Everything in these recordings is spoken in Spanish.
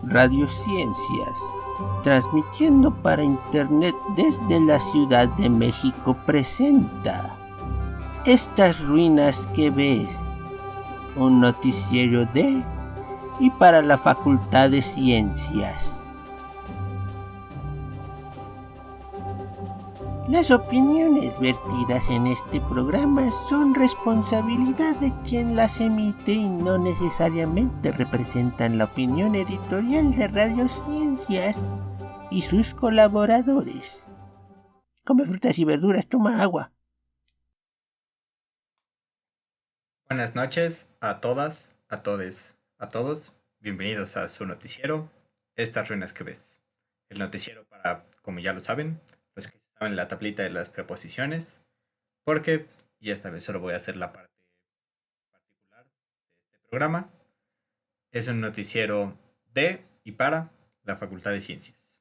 Radiociencias, transmitiendo para Internet desde la Ciudad de México, presenta Estas ruinas que ves, un noticiero de y para la Facultad de Ciencias. Las opiniones vertidas en este programa son responsabilidad de quien las emite y no necesariamente representan la opinión editorial de Radiociencias y sus colaboradores. Come frutas y verduras, toma agua. Buenas noches a todas, a todes, a todos. Bienvenidos a su noticiero, Estas ruinas que ves. El noticiero para, como ya lo saben, los que saben la tablita de las preposiciones, porque, y esta vez solo voy a hacer la parte particular de este programa, es un noticiero de y para la Facultad de Ciencias.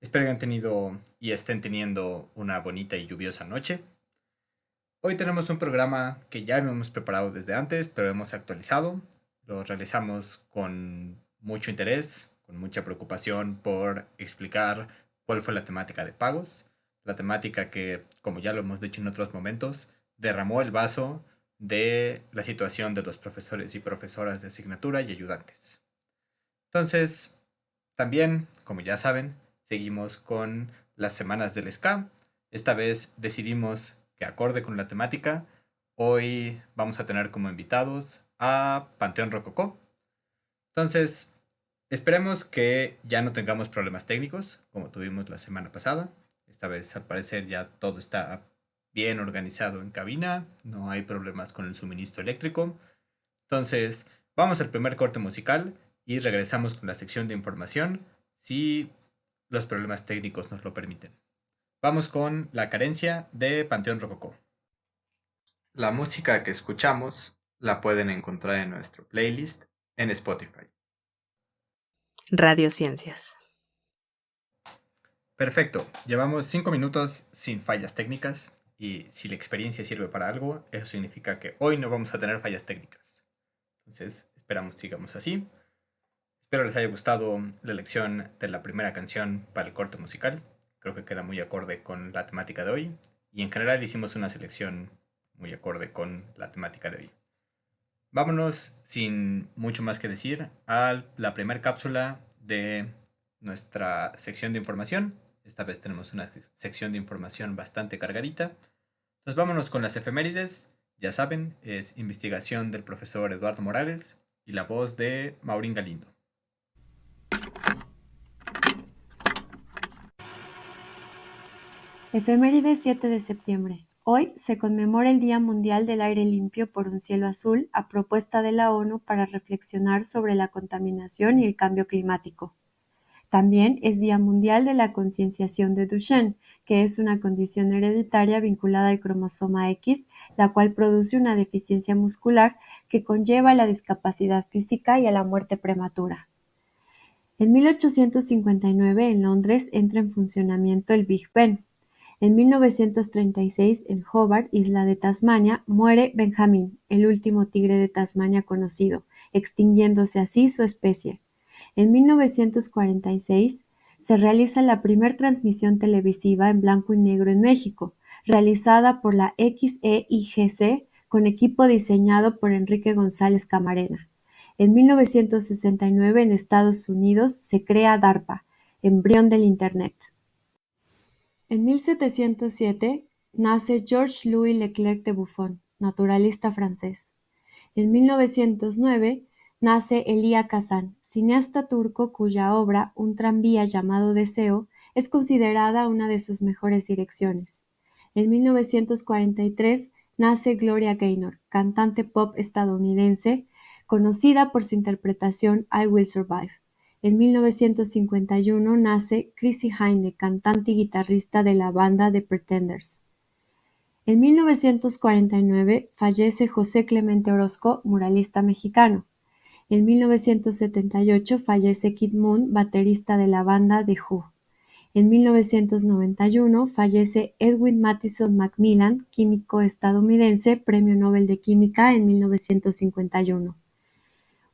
Espero que hayan tenido y estén teniendo una bonita y lluviosa noche. Hoy tenemos un programa que ya hemos preparado desde antes, pero hemos actualizado. Lo realizamos con mucho interés, con mucha preocupación por explicar cuál fue la temática de pagos. La temática que, como ya lo hemos dicho en otros momentos, derramó el vaso de la situación de los profesores y profesoras de asignatura y ayudantes. Entonces, también, como ya saben, seguimos con las semanas del ska. Esta vez decidimos que acorde con la temática, hoy vamos a tener como invitados a Panteón Rococó. Entonces, esperemos que ya no tengamos problemas técnicos como tuvimos la semana pasada. Esta vez al parecer ya todo está bien organizado en cabina, no hay problemas con el suministro eléctrico. Entonces, vamos al primer corte musical y regresamos con la sección de información si los problemas técnicos nos lo permiten. Vamos con La carencia de Panteón Rococó. La música que escuchamos la pueden encontrar en nuestro playlist en Spotify. Radiociencias. Perfecto, llevamos 5 minutos sin fallas técnicas y si la experiencia sirve para algo, eso significa que hoy no vamos a tener fallas técnicas. Entonces, esperamos sigamos así. Espero les haya gustado la elección de la primera canción para el corte musical. Creo que queda muy acorde con la temática de hoy. Y en general hicimos una selección muy acorde con la temática de hoy. Vámonos, sin mucho más que decir, a la primera cápsula de nuestra sección de información. Esta vez tenemos una sección de información bastante cargadita. Entonces vámonos con las efemérides. Ya saben, es investigación del profesor Eduardo Morales y la voz de Maurín Galindo. Efeméride 7 de septiembre. Hoy se conmemora el Día Mundial del Aire Limpio por un Cielo Azul a propuesta de la ONU para reflexionar sobre la contaminación y el cambio climático. También es Día Mundial de la Concienciación de Duchenne, que es una condición hereditaria vinculada al cromosoma X, la cual produce una deficiencia muscular que conlleva a la discapacidad física y a la muerte prematura. En 1859, en Londres, entra en funcionamiento el Big Ben. En 1936, en Hobart, isla de Tasmania, muere Benjamín, el último tigre de Tasmania conocido, extinguiéndose así su especie. En 1946, se realiza la primer transmisión televisiva en blanco y negro en México, realizada por la XEIGC con equipo diseñado por Enrique González Camarena. En 1969, en Estados Unidos, se crea DARPA, embrión del Internet. En 1707 nace Georges-Louis Leclerc de Buffon, naturalista francés. En 1909 nace Elia Kazan, cineasta turco cuya obra, un tranvía llamado Deseo, es considerada una de sus mejores direcciones. En 1943 nace Gloria Gaynor, cantante pop estadounidense, conocida por su interpretación I Will Survive. En 1951 nace Chrissie Hynde, cantante y guitarrista de la banda The Pretenders. En 1949 fallece José Clemente Orozco, muralista mexicano. En 1978 fallece Kid Moon, baterista de la banda The Who. En 1991 fallece Edwin Mathison Macmillan, químico estadounidense, Premio Nobel de Química en 1951.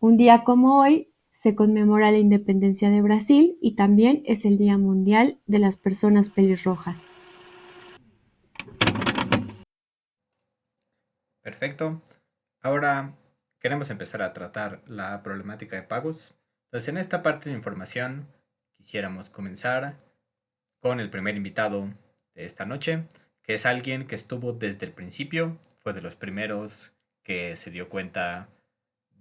Un día como hoy se conmemora la independencia de Brasil y también es el Día Mundial de las Personas Pelirrojas. Perfecto. Ahora queremos empezar a tratar la problemática de pagos. Entonces, en esta parte de información quisiéramos comenzar con el primer invitado de esta noche, que es alguien que estuvo desde el principio, fue de los primeros que se dio cuenta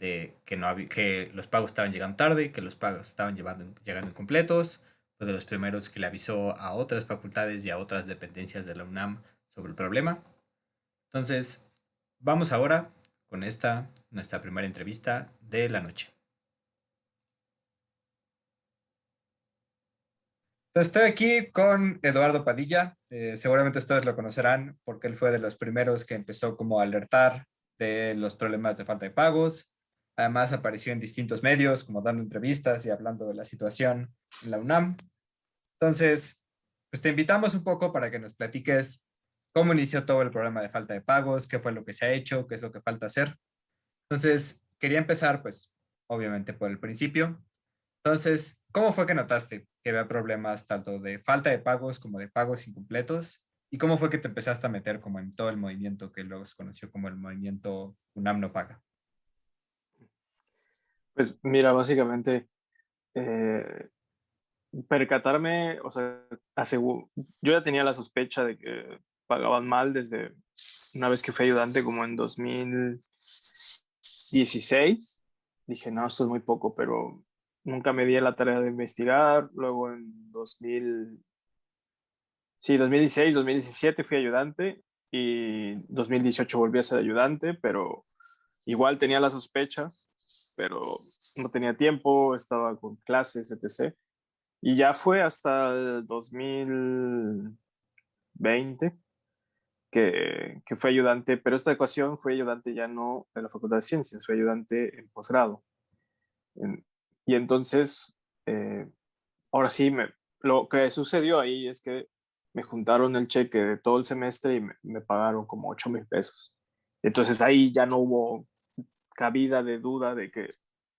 de que, que los pagos estaban llegando tarde, que los pagos estaban llegando incompletos, fue de los primeros que le avisó a otras facultades y a otras dependencias de la UNAM sobre el problema. Entonces, vamos ahora con nuestra primera entrevista de la noche. Estoy aquí con Eduardo Padilla. Seguramente ustedes lo conocerán porque él fue de los primeros que empezó como a alertar de los problemas de falta de pagos. Además apareció en distintos medios como dando entrevistas y hablando de la situación en la UNAM. Entonces, pues te invitamos un poco para que nos platiques cómo inició todo el problema de falta de pagos, qué fue lo que se ha hecho, qué es lo que falta hacer. Entonces, quería empezar, pues, obviamente por el principio. Entonces, ¿cómo fue que notaste que había problemas tanto de falta de pagos como de pagos incompletos? ¿Y cómo fue que te empezaste a meter como en todo el movimiento que luego se conoció como el movimiento UNAM no paga? Pues mira, básicamente eh, percatarme, o sea, yo ya tenía la sospecha de que pagaban mal desde una vez que fui ayudante, como en 2016. Dije, no, esto es muy poco, pero nunca me di a la tarea de investigar. Luego en 2016, 2017 fui ayudante y 2018 volví a ser ayudante, pero igual tenía la sospecha, pero no tenía tiempo, estaba con clases, etc. Y ya fue hasta el 2020 que fue ayudante, pero esta ocasión fue ayudante ya no en la Facultad de Ciencias, fue ayudante en posgrado. Y entonces, eh, ahora sí, lo que sucedió ahí es que me juntaron el cheque de todo el semestre y me pagaron como 8,000 pesos. Entonces ahí ya no hubo cabida de duda de que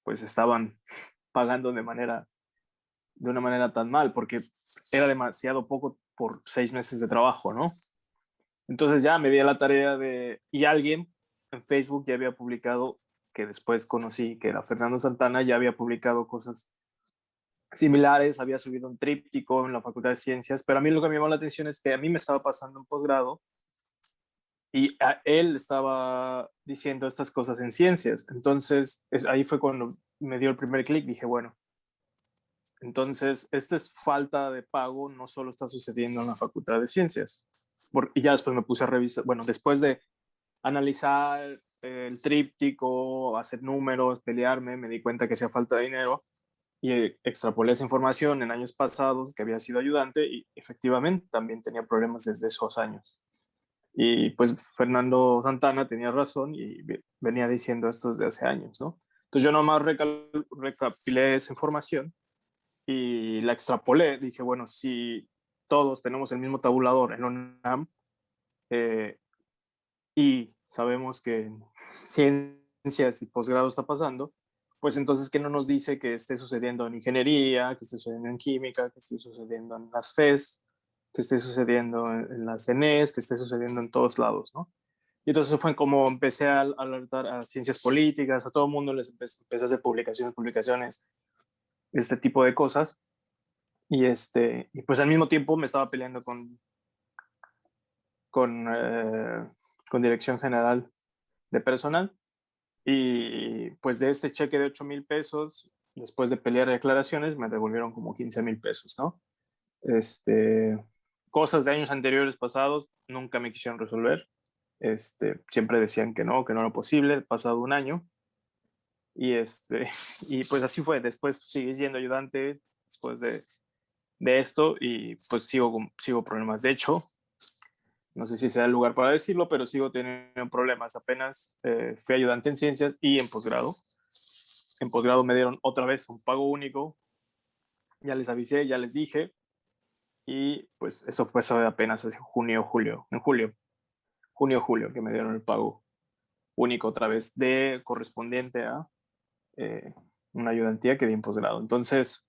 pues estaban pagando de una manera tan mal, porque era demasiado poco por 6 meses de trabajo, ¿no? Entonces ya me di a la tarea y alguien en Facebook ya había publicado, que después conocí que era Fernando Santana, ya había publicado cosas similares, había subido un tríptico en la Facultad de Ciencias, pero a mí lo que me llamó la atención es que a mí me estaba pasando un posgrado y él estaba diciendo estas cosas en ciencias. Entonces ahí fue cuando me dio el primer clic, dije, bueno, entonces esta es falta de pago, no solo está sucediendo en la Facultad de Ciencias. Y ya después me puse a revisar, bueno, después de analizar el tríptico, hacer números, pelearme, me di cuenta que hacía falta de dinero y extrapolé esa información en años pasados que había sido ayudante y efectivamente también tenía problemas desde esos años. Y pues Fernando Santana tenía razón y venía diciendo esto desde hace años, ¿no? Entonces yo nomás recapilé esa información y la extrapolé. Dije, bueno, si todos tenemos el mismo tabulador en UNAM y sabemos que en ciencias y posgrado está pasando, pues entonces, ¿qué no nos dice que esté sucediendo en ingeniería, que esté sucediendo en química, que esté sucediendo en las FES, que esté sucediendo en las CNES, que esté sucediendo en todos lados, ¿no? Y entonces fue como empecé a alertar a ciencias políticas, a todo el mundo les empecé a hacer publicaciones, este tipo de cosas. Y pues al mismo tiempo me estaba peleando con, eh, con Dirección General de Personal. Y pues de este cheque de 8,000 pesos, después de pelear declaraciones, me devolvieron como 15,000 pesos, ¿no? Este, Cosas de años anteriores pasados nunca me quisieron resolver. Siempre decían que no era posible, pasado un año. Y, y pues así fue. Después seguí siendo ayudante después de esto y pues sigo problemas. De hecho, no sé si sea el lugar para decirlo, pero sigo teniendo problemas. Apenas fui ayudante en ciencias y en posgrado. En posgrado me dieron otra vez un pago único. Ya les avisé, ya les dije. Y pues eso fue apenas hace junio, que me dieron el pago único otra vez de correspondiente a una ayudantía que di en posgrado. Entonces,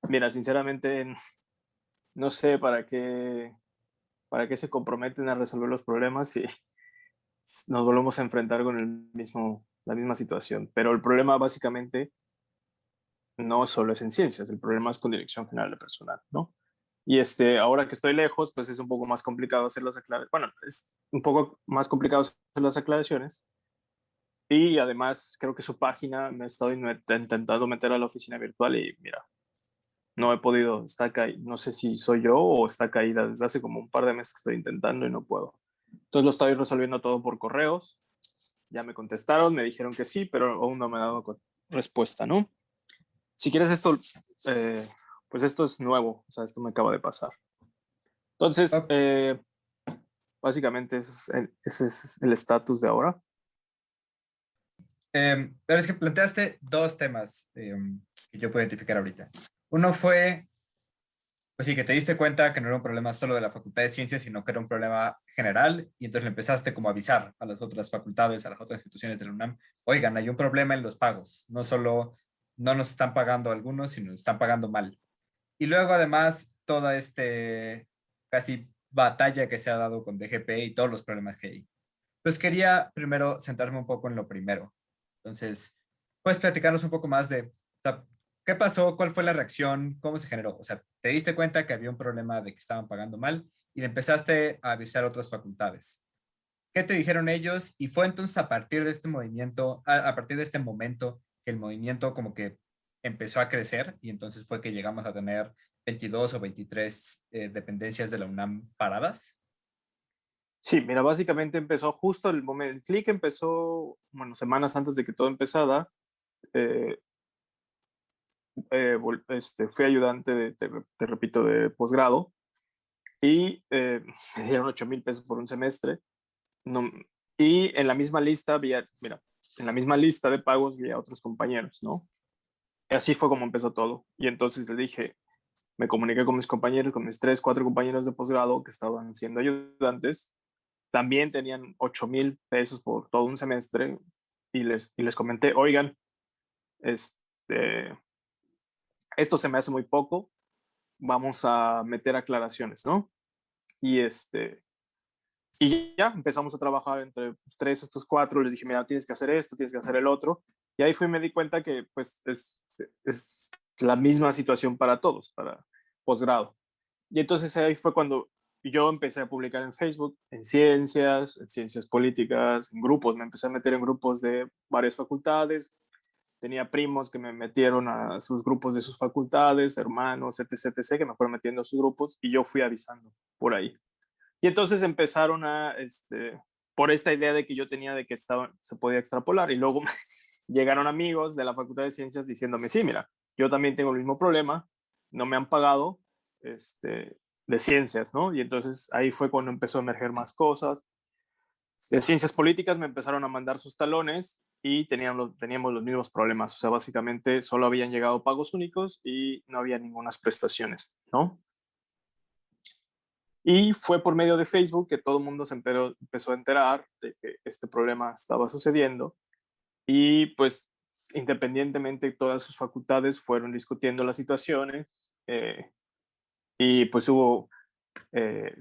mira, sinceramente, no sé para qué se comprometen a resolver los problemas si nos volvemos a enfrentar con la misma situación. Pero el problema básicamente no solo es en ciencias, el problema es con dirección general de personal, ¿no? Y ahora que estoy lejos, pues es un poco más complicado hacer las aclaraciones. Bueno, es un poco más complicado hacer las aclaraciones. Y además, creo que su página me he estado intentando meter a la oficina virtual y mira, no he podido, está caída. No sé si soy yo o está caída. Desde hace como un par de meses que estoy intentando y no puedo. Entonces lo estoy resolviendo todo por correos. Ya me contestaron, me dijeron que sí, pero aún no me han dado respuesta, ¿no? Si quieres esto, eh, pues esto es nuevo, o sea, esto me acaba de pasar. Entonces, Ok. básicamente ese es el estatus de ahora. Pero es que planteaste dos temas que yo puedo identificar ahorita. Uno fue, pues sí, que te diste cuenta que no era un problema solo de la Facultad de Ciencias, sino que era un problema general, y entonces le empezaste como a avisar a las otras facultades, a las otras instituciones de la UNAM, oigan, hay un problema en los pagos, no solo no nos están pagando algunos, sino nos están pagando mal. Y luego además toda casi batalla que se ha dado con DGP y todos los problemas que hay. Pues quería primero centrarme un poco en lo primero. Entonces, ¿puedes platicarnos un poco más de, o sea, qué pasó? ¿Cuál fue la reacción? ¿Cómo se generó? O sea, ¿te diste cuenta que había un problema de que estaban pagando mal y le empezaste a avisar a otras facultades? ¿Qué te dijeron ellos? Y fue entonces a partir de este movimiento, a partir de este momento, que el movimiento como que empezó a crecer y entonces fue que llegamos a tener 22 o 23 dependencias de la UNAM paradas. Sí, mira, básicamente empezó justo el momento, el clic empezó, bueno, semanas antes de que todo empezara. eh, Fui ayudante te repito, de posgrado y me dieron 8,000 pesos por un semestre. No, y en la misma lista había, mira, en la misma lista de pagos había otros compañeros, ¿no? Y así fue como empezó todo. Y entonces le dije, me comuniqué con mis compañeros, con mis 3, 4 compañeros de posgrado que estaban siendo ayudantes. También tenían 8,000 pesos por todo un semestre y les comenté, oigan, este, esto se me hace muy poco, vamos a meter aclaraciones, ¿no? Y y ya empezamos a trabajar entre los tres, estos cuatro, les dije, mira, tienes que hacer esto, tienes que hacer el otro. Y ahí fui y me di cuenta que pues es la misma situación para todos, para posgrado. Y entonces ahí fue cuando yo empecé a publicar en Facebook, en ciencias políticas, en grupos, me empecé a meter en grupos de varias facultades, tenía primos que me metieron a sus grupos de sus facultades, hermanos, etc., etc., que me fueron metiendo a sus grupos y yo fui avisando por ahí. Y entonces empezaron por esta idea de que yo tenía de que se podía extrapolar y luego llegaron amigos de la Facultad de Ciencias diciéndome, sí, mira, yo también tengo el mismo problema, no me han pagado de ciencias, ¿no? Y entonces ahí fue cuando empezó a emerger más cosas. De ciencias políticas me empezaron a mandar sus talones y teníamos los mismos problemas. O sea, básicamente solo habían llegado pagos únicos y no había ninguna prestaciones, ¿no? Y fue por medio de Facebook que todo el mundo empezó a enterar de que este problema estaba sucediendo y pues independientemente todas sus facultades fueron discutiendo las situaciones y pues hubo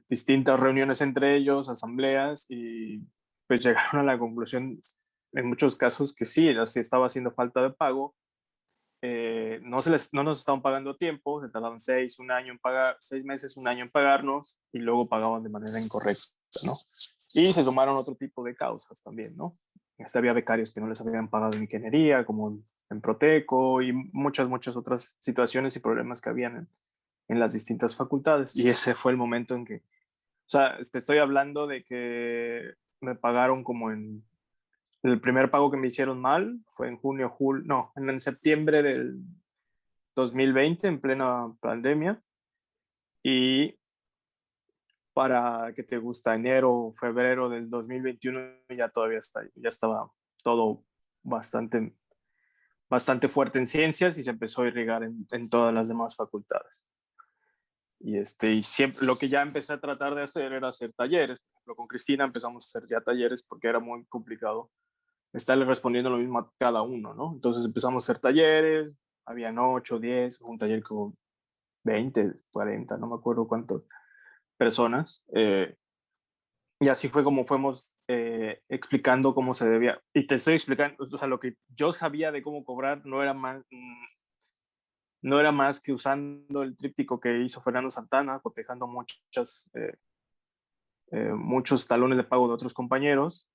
distintas reuniones entre ellos, asambleas y pues llegaron a la conclusión en muchos casos que sí, sí estaba haciendo falta de pago. No nos estaban pagando a tiempo, se tardaban 6 un año en pagar, 6 meses, un año en pagarnos y luego pagaban de manera incorrecta, ¿no? Y se sumaron otro tipo de causas también, ¿no? Había becarios que no les habían pagado en ingeniería, como en Proteco y muchas otras situaciones y problemas que habían en las distintas facultades. Y ese fue el momento en que, o sea, te estoy hablando de que me pagaron como el primer pago que me hicieron mal fue en junio, julio, no, en septiembre del 2020, en plena pandemia. Y para que te gusta, enero, febrero del 2021 ya todavía ya estaba todo bastante, bastante fuerte en ciencias y se empezó a irrigar en todas las demás facultades. Y siempre lo que ya empecé a tratar de hacer era hacer talleres. Por ejemplo, con Cristina empezamos a hacer ya talleres porque era muy complicado estarle respondiendo lo mismo a cada uno, ¿no? Entonces empezamos a hacer talleres, habían 8, 10, un taller con 20, 40, no me acuerdo cuántas personas. Y así fue como fuimos explicando cómo se debía. Y te estoy explicando, o sea, lo que yo sabía de cómo cobrar no era más que usando el tríptico que hizo Fernando Santana, cotejando muchos talones de pago de otros compañeros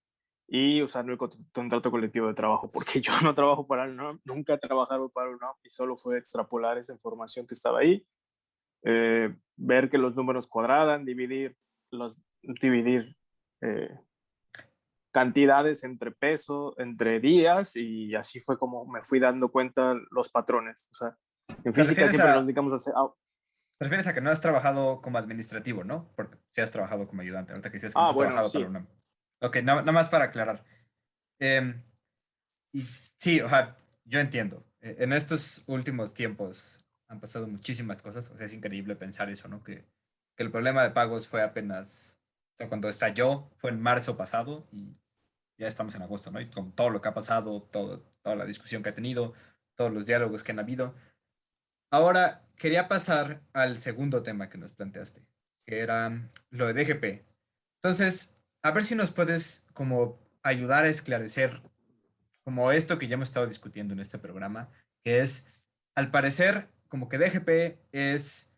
y usando el contrato colectivo de trabajo, porque yo no trabajo para el UNAM, nunca he trabajado para el UNAM y solo fue extrapolar esa información que estaba ahí, ver que los números cuadraban, dividir eh, cantidades entre peso, entre días, y así fue como me fui dando cuenta los patrones. O sea, en ¿Te física refieres siempre nos a, dedicamos a hacer... te refieres a que no has trabajado como administrativo, ¿no? Porque sí has trabajado como ayudante, ahorita que dices que no has bueno, trabajado para sí. UNAM. Ok, nada más para aclarar. Em, y sí, o sea, yo entiendo. En estos últimos tiempos han pasado muchísimas cosas. O sea, es increíble pensar eso, ¿no? Que el problema de pagos fue apenas, o sea, cuando estalló fue en marzo pasado y ya estamos en agosto, ¿no? Y con todo lo que ha pasado, toda la discusión que ha tenido, todos los diálogos que han habido. Ahora, quería pasar al segundo tema que nos planteaste, que era lo de DGP. Entonces, a ver si nos puedes como ayudar a esclarecer como esto que ya hemos estado discutiendo en este programa, que es, al parecer, como que DGP es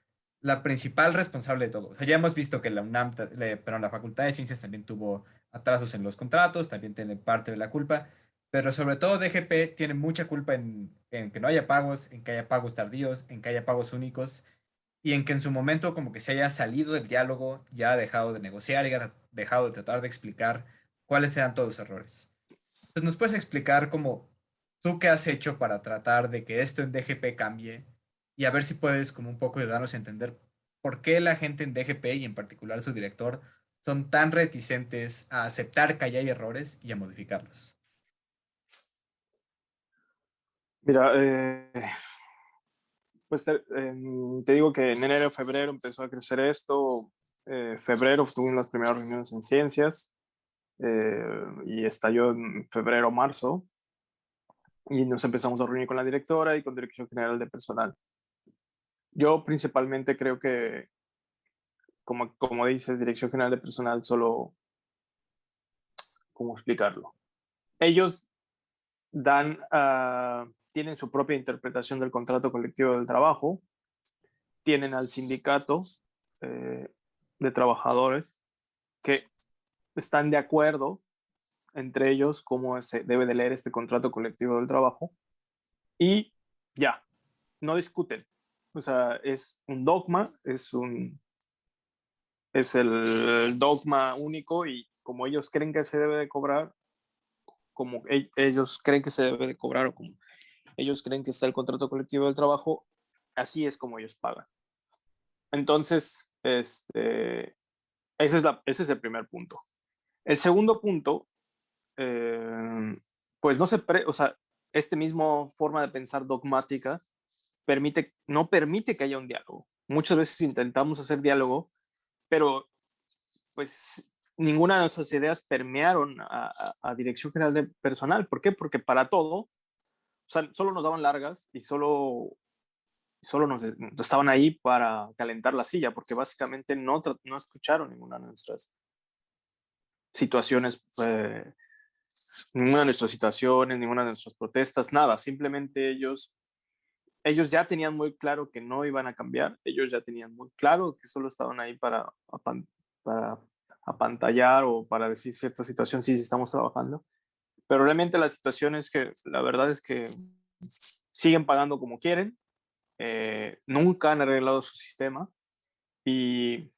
la principal responsable de todo. O sea, ya hemos visto que la UNAM, perdón, la Facultad de Ciencias también tuvo atrasos en los contratos, también tiene parte de la culpa, pero sobre todo DGP tiene mucha culpa en que no haya pagos, en que haya pagos tardíos, en que haya pagos únicos y en que en su momento como que se haya salido del diálogo, ya ha dejado de negociar y ha dejado de tratar de explicar cuáles sean todos los errores. Pues nos puedes explicar cómo tú qué has hecho para tratar de que esto en DGP cambie y a ver si puedes como un poco ayudarnos a entender por qué la gente en DGP y en particular su director son tan reticentes a aceptar que hay errores y a modificarlos. Mira, pues te digo que en enero, febrero empezó a crecer esto. Febrero tuvimos las primeras reuniones en ciencias y estalló en febrero, marzo. Y nos empezamos a reunir con la directora y con Dirección General de Personal. Yo principalmente creo que, como dices, Dirección General de Personal solo, ¿cómo explicarlo? Ellos tienen su propia interpretación del contrato colectivo del trabajo, tienen al sindicato eh, de trabajadores que están de acuerdo entre ellos cómo se debe de leer este contrato colectivo del trabajo y ya, no discuten. O sea, es un dogma, es el dogma único y como ellos creen que se debe de cobrar, como ellos creen que se debe de cobrar o como ellos creen que está el contrato colectivo del trabajo, así es como ellos pagan. Entonces, ese es el primer punto. El segundo punto, pues o sea, este mismo forma de pensar dogmática no permite que haya un diálogo. Muchas veces intentamos hacer diálogo, pero pues ninguna de nuestras ideas permearon a Dirección General de Personal. ¿Por qué? Porque para todo, o sea, solo nos daban largas y solo nos estaban ahí para calentar la silla, porque básicamente no escucharon ninguna de nuestras situaciones, ninguna de nuestras protestas, nada. Simplemente ellos ya tenían muy claro que no iban a cambiar, ellos ya tenían muy claro que solo estaban ahí para apantallar o para decir cierta situación, sí, sí estamos trabajando. Pero realmente la situación es que la verdad es que siguen pagando como quieren, nunca han arreglado su sistema y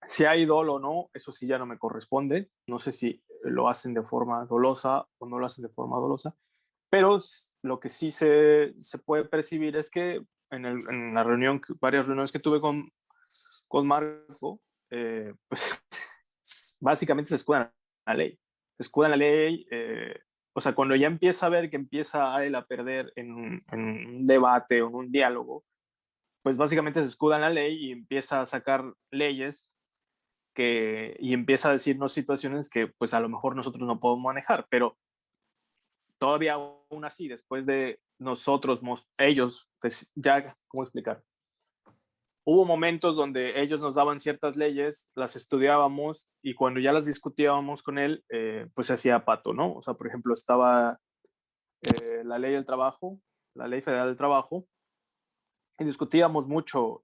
si hay dolo o no, eso sí ya no me corresponde. No sé si lo hacen de forma dolosa o no lo hacen de forma dolosa, pero lo que sí se puede percibir es que en la reunión, varias reuniones que tuve con Marco, pues básicamente se escudan la ley. Se escudan la ley, o sea, cuando ya empieza a ver que empieza a él a perder en un debate o en un diálogo, pues básicamente se escuda en la ley y empieza a sacar leyes y empieza a decirnos situaciones que pues a lo mejor nosotros no podemos manejar, pero todavía aún así, después de nosotros, ellos, pues ya, ¿cómo explicar? Hubo momentos donde ellos nos daban ciertas leyes, las estudiábamos y cuando ya las discutíamos con él, pues se hacía pato, ¿no? O sea, por ejemplo, estaba la ley del trabajo, la ley federal del trabajo, y discutíamos mucho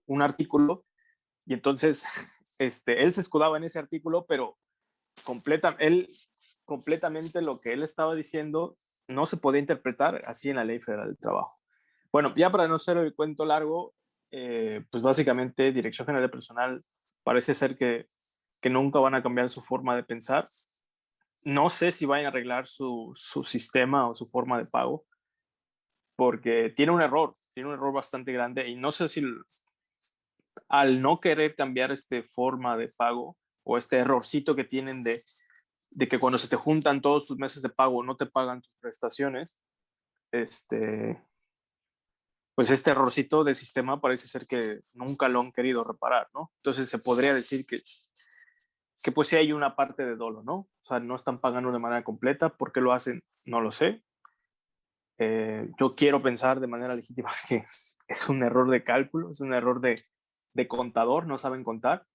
un artículo y entonces él se escudaba en ese artículo, pero él completamente lo que él estaba diciendo no se podía interpretar así en la ley federal del trabajo. Bueno, ya para no hacer el cuento largo, pues básicamente Dirección General de Personal parece ser que nunca van a cambiar su forma de pensar. No sé si vayan a arreglar su sistema o su forma de pago, porque tiene un error bastante grande y no sé si al no querer cambiar esta forma de pago o este errorcito que tienen de que cuando se te juntan todos tus meses de pago no te pagan tus prestaciones, pues este errorcito de sistema parece ser que nunca lo han querido reparar, ¿no? Entonces se podría decir que pues sí hay una parte de dolo, ¿no? O sea, no están pagando de manera completa. ¿Por qué lo hacen? No lo sé. Yo quiero pensar de manera legítima que es un error de cálculo, es un error de contador, no saben contar.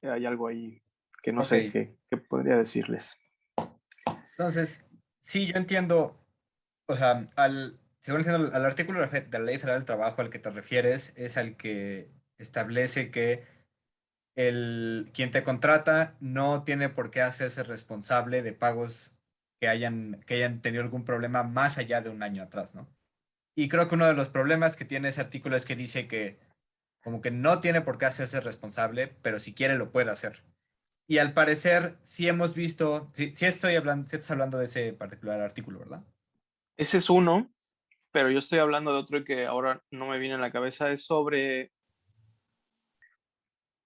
Hay algo ahí que no sé qué podría decirles. Entonces, sí, yo entiendo, o sea, según entiendo, al artículo de la Ley Federal del Trabajo al que te refieres es al que establece que quien te contrata no tiene por qué hacerse responsable de pagos que hayan tenido algún problema más allá de un año atrás, ¿no? Y creo que uno de los problemas que tiene ese artículo es que dice que como que no tiene por qué hacerse responsable, pero si quiere lo puede hacer. Y al parecer sí hemos visto, sí estás hablando de ese particular artículo, ¿verdad? Ese es uno, pero yo estoy hablando de otro que ahora no me viene a la cabeza. Es sobre...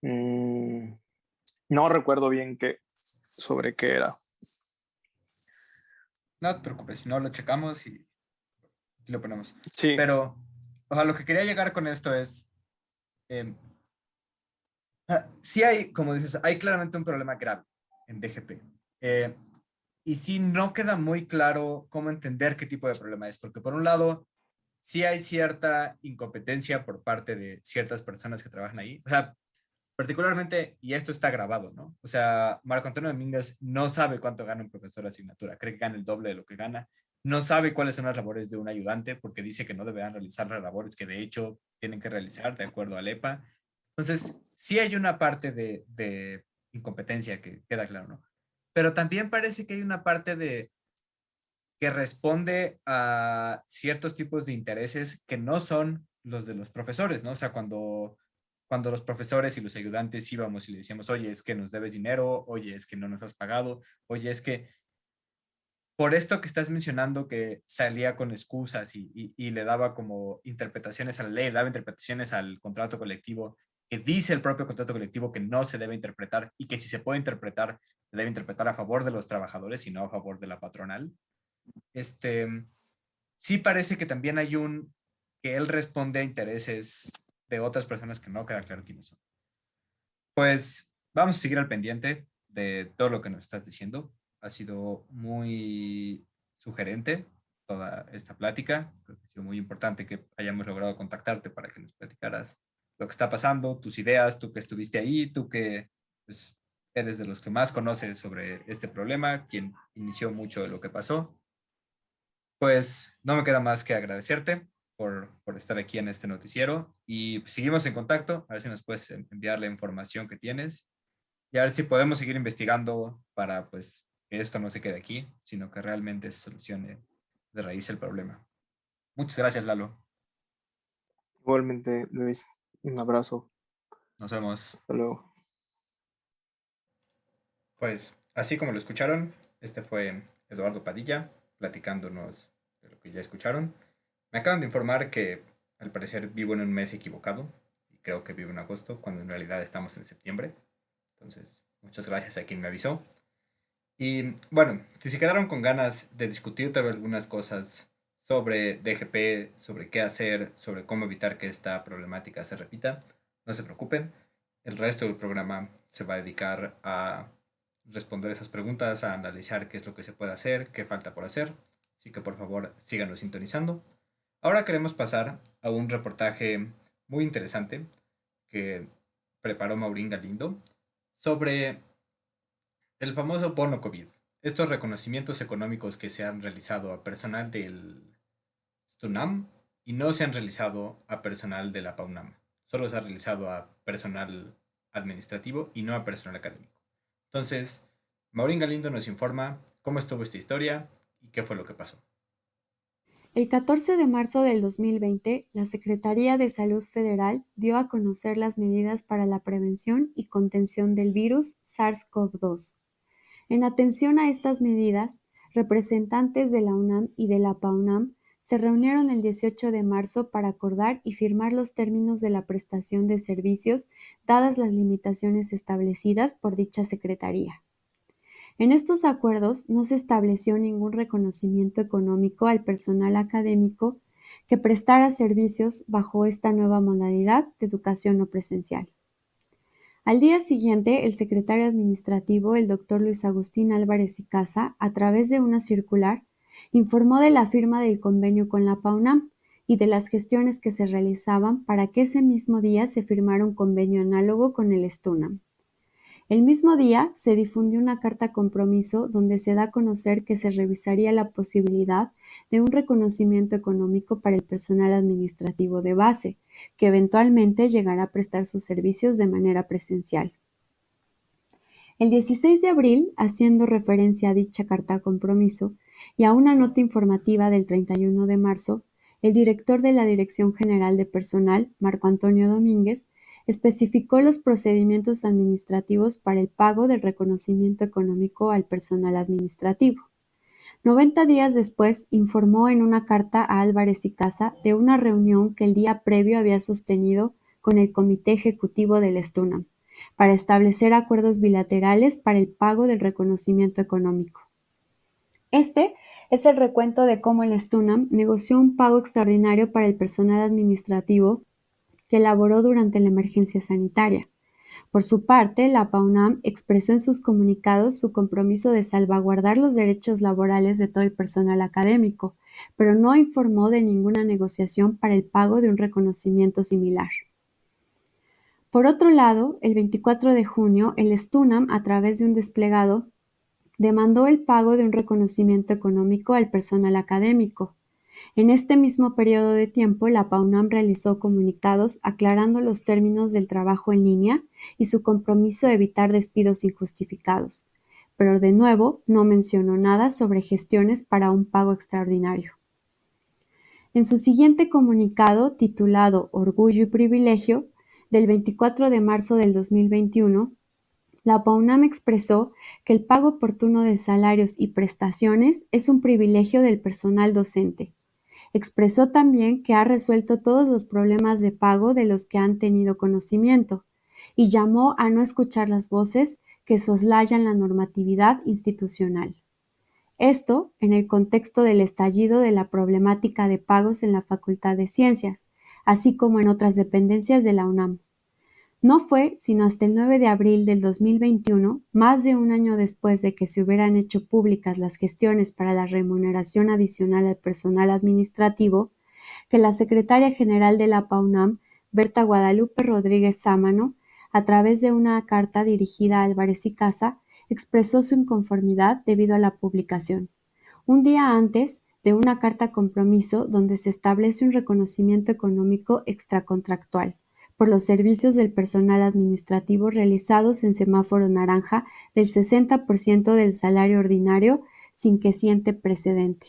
no recuerdo bien sobre qué era. No te preocupes, si no lo checamos y lo ponemos. Sí, Pero, o sea, lo que quería llegar con esto es, eh, sí hay, como dices, hay claramente un problema grave en DGP. Y sí no queda muy claro cómo entender qué tipo de problema es, porque por un lado, sí hay cierta incompetencia por parte de ciertas personas que trabajan ahí. O sea, particularmente, y esto está grabado, ¿no? O sea, Marco Antonio Domínguez no sabe cuánto gana un profesor de asignatura, cree que gana el doble de lo que gana, no sabe cuáles son las labores de un ayudante porque dice que no deberán realizar las labores que de hecho tienen que realizar de acuerdo al EPA. Entonces, sí hay una parte de incompetencia que queda claro, ¿no? Pero también parece que hay una parte que responde a ciertos tipos de intereses que no son los de los profesores, ¿no? O sea, cuando los profesores y los ayudantes íbamos y le decíamos, oye, es que nos debes dinero, oye, es que no nos has pagado, oye, es que por esto que estás mencionando que salía con excusas y le daba como interpretaciones a la ley, daba interpretaciones al contrato colectivo, que dice el propio contrato colectivo que no se debe interpretar y que si se puede interpretar, se debe interpretar a favor de los trabajadores y no a favor de la patronal. Este, sí parece que también hay que él responde a intereses de otras personas que no queda claro quiénes son. Pues vamos a seguir al pendiente de todo lo que nos estás diciendo. Ha sido muy sugerente toda esta plática. Creo que ha sido muy importante que hayamos logrado contactarte para que nos platicaras lo que está pasando, tus ideas, tú que estuviste ahí, tú que pues, eres de los que más conoces sobre este problema, quien inició mucho de lo que pasó. Pues no me queda más que agradecerte por estar aquí en este noticiero y pues, seguimos en contacto, a ver si nos puedes enviar la información que tienes y a ver si podemos seguir investigando para pues que esto no se quede aquí, sino que realmente se solucione de raíz el problema. Muchas gracias, Lalo. igualmente, Luis, un abrazo. Nos vemos. Hasta luego. Pues así como lo escucharon, este fue Eduardo Padilla platicándonos de lo que ya escucharon. Me acaban de informar que al parecer vivo en un mes equivocado y creo que vivo en agosto cuando en realidad estamos en septiembre. Entonces, muchas gracias a quien me avisó. Y bueno, si se quedaron con ganas de discutir todavía algunas cosas sobre DGP, sobre qué hacer, sobre cómo evitar que esta problemática se repita, no se preocupen. El resto del programa se va a dedicar a responder esas preguntas, a analizar qué es lo que se puede hacer, qué falta por hacer. Así que por favor síganos sintonizando. Ahora queremos pasar a un reportaje muy interesante que preparó Maurín Galindo sobre el famoso bono COVID. Estos reconocimientos económicos que se han realizado a personal del STUNAM y no se han realizado a personal de la PAUNAM. Solo se ha realizado a personal administrativo y no a personal académico. Entonces, Maurín Galindo nos informa cómo estuvo esta historia y qué fue lo que pasó. El 14 de marzo del 2020, la Secretaría de Salud Federal dio a conocer las medidas para la prevención y contención del virus SARS-CoV-2. En atención a estas medidas, representantes de la UNAM y de la PAUNAM se reunieron el 18 de marzo para acordar y firmar los términos de la prestación de servicios, dadas las limitaciones establecidas por dicha secretaría. En estos acuerdos no se estableció ningún reconocimiento económico al personal académico que prestara servicios bajo esta nueva modalidad de educación no presencial. Al día siguiente, el secretario administrativo, el doctor Luis Agustín Álvarez y Casa, a través de una circular, informó de la firma del convenio con la PAUNAM y de las gestiones que se realizaban para que ese mismo día se firmara un convenio análogo con el STUNAM. El mismo día se difundió una carta compromiso donde se da a conocer que se revisaría la posibilidad de un reconocimiento económico para el personal administrativo de base, que eventualmente llegará a prestar sus servicios de manera presencial. El 16 de abril, haciendo referencia a dicha carta compromiso y a una nota informativa del 31 de marzo, el director de la Dirección General de Personal, Marco Antonio Domínguez, especificó los procedimientos administrativos para el pago del reconocimiento económico al personal administrativo. 90 días después, informó en una carta a Álvarez y Casa de una reunión que el día previo había sostenido con el Comité Ejecutivo del STUNAM para establecer acuerdos bilaterales para el pago del reconocimiento económico. Este es el recuento de cómo el STUNAM negoció un pago extraordinario para el personal administrativo que elaboró durante la emergencia sanitaria. Por su parte, la PAUNAM expresó en sus comunicados su compromiso de salvaguardar los derechos laborales de todo el personal académico, pero no informó de ninguna negociación para el pago de un reconocimiento similar. Por otro lado, el 24 de junio, el STUNAM, a través de un desplegado, demandó el pago de un reconocimiento económico al personal académico. En este mismo periodo de tiempo, la PAUNAM realizó comunicados aclarando los términos del trabajo en línea y su compromiso de evitar despidos injustificados, pero de nuevo no mencionó nada sobre gestiones para un pago extraordinario. En su siguiente comunicado, titulado Orgullo y Privilegio, del 24 de marzo del 2021, la PAUNAM expresó que el pago oportuno de salarios y prestaciones es un privilegio del personal docente. Expresó también que ha resuelto todos los problemas de pago de los que han tenido conocimiento y llamó a no escuchar las voces que soslayan la normatividad institucional. Esto en el contexto del estallido de la problemática de pagos en la Facultad de Ciencias, así como en otras dependencias de la UNAM. No fue sino hasta el 9 de abril del 2021, más de un año después de que se hubieran hecho públicas las gestiones para la remuneración adicional al personal administrativo, que la secretaria general de la PAUNAM, Berta Guadalupe Rodríguez Sámano, a través de una carta dirigida a Álvarez y Casa, expresó su inconformidad debido a la publicación. Un día antes de una carta compromiso donde se establece un reconocimiento económico extracontractual por los servicios del personal administrativo realizados en semáforo naranja del 60% del salario ordinario sin que siente precedente.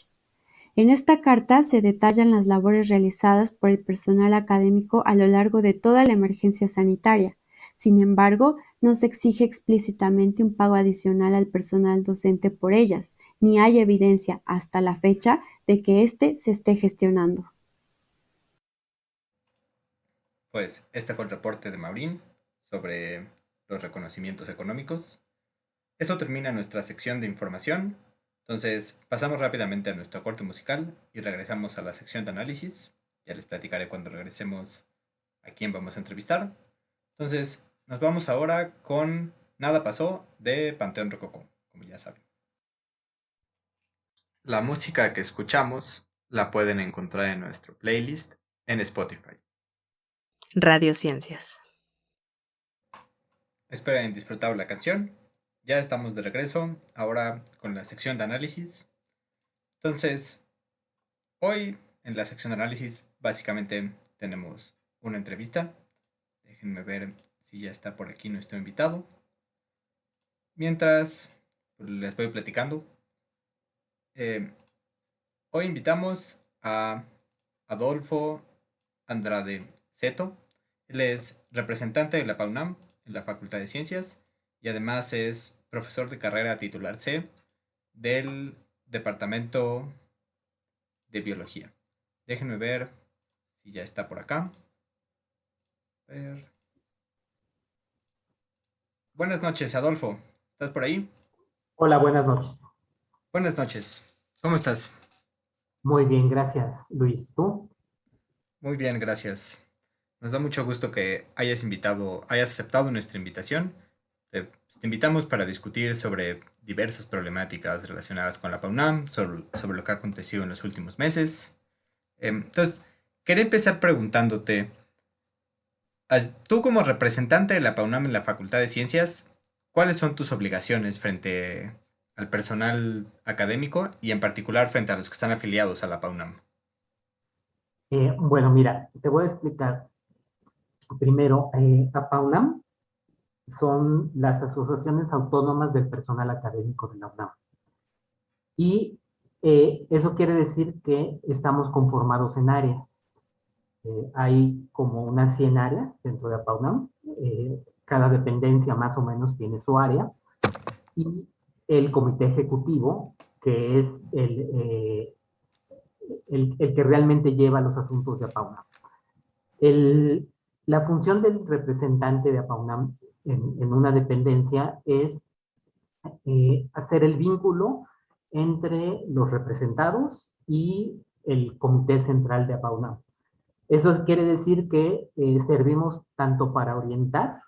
En esta carta se detallan las labores realizadas por el personal académico a lo largo de toda la emergencia sanitaria. Sin embargo, no se exige explícitamente un pago adicional al personal docente por ellas, ni hay evidencia hasta la fecha de que éste se esté gestionando. Pues este fue el reporte de Maurín sobre los reconocimientos económicos. Eso termina nuestra sección de información. Entonces pasamos rápidamente a nuestro corte musical y regresamos a la sección de análisis. Ya les platicaré cuando regresemos a quién vamos a entrevistar. Entonces nos vamos ahora con Nada pasó de Panteón Rococó, como ya saben. La música que escuchamos la pueden encontrar en nuestro playlist en Spotify. Radiociencias. Esperen disfrutar la canción. Ya estamos de regreso, ahora con la sección de análisis. Entonces, hoy en la sección de análisis básicamente tenemos una entrevista. Déjenme ver si ya está por aquí nuestro invitado. Mientras les voy platicando. Hoy invitamos a Adolfo Andrade Seto. Él es representante de la PAUNAM en la Facultad de Ciencias y además es profesor de carrera titular C del Departamento de Biología. Déjenme ver si ya está por acá. Buenas noches, Adolfo. ¿Estás por ahí? Hola, buenas noches. Buenas noches. ¿Cómo estás? Muy bien, gracias, Luis. ¿Tú? Muy bien, gracias. Nos da mucho gusto que hayas aceptado nuestra invitación. Te invitamos para discutir sobre diversas problemáticas relacionadas con la PAUNAM, sobre lo que ha acontecido en los últimos meses. Entonces, quería empezar preguntándote, tú como representante de la PAUNAM en la Facultad de Ciencias, ¿cuáles son tus obligaciones frente al personal académico y en particular frente a los que están afiliados a la PAUNAM? Bueno, mira, te voy a explicar. Primero, APAUNAM son las asociaciones autónomas del personal académico de la UNAM. Y eso quiere decir que estamos conformados en áreas. Hay como unas 100 áreas dentro de APAUNAM. Cada dependencia más o menos tiene su área. Y el comité ejecutivo, que es el que realmente lleva los asuntos de APAUNAM. La función del representante de APAUNAM en una dependencia es hacer el vínculo entre los representados y el comité central de APAUNAM. Eso quiere decir que servimos tanto para orientar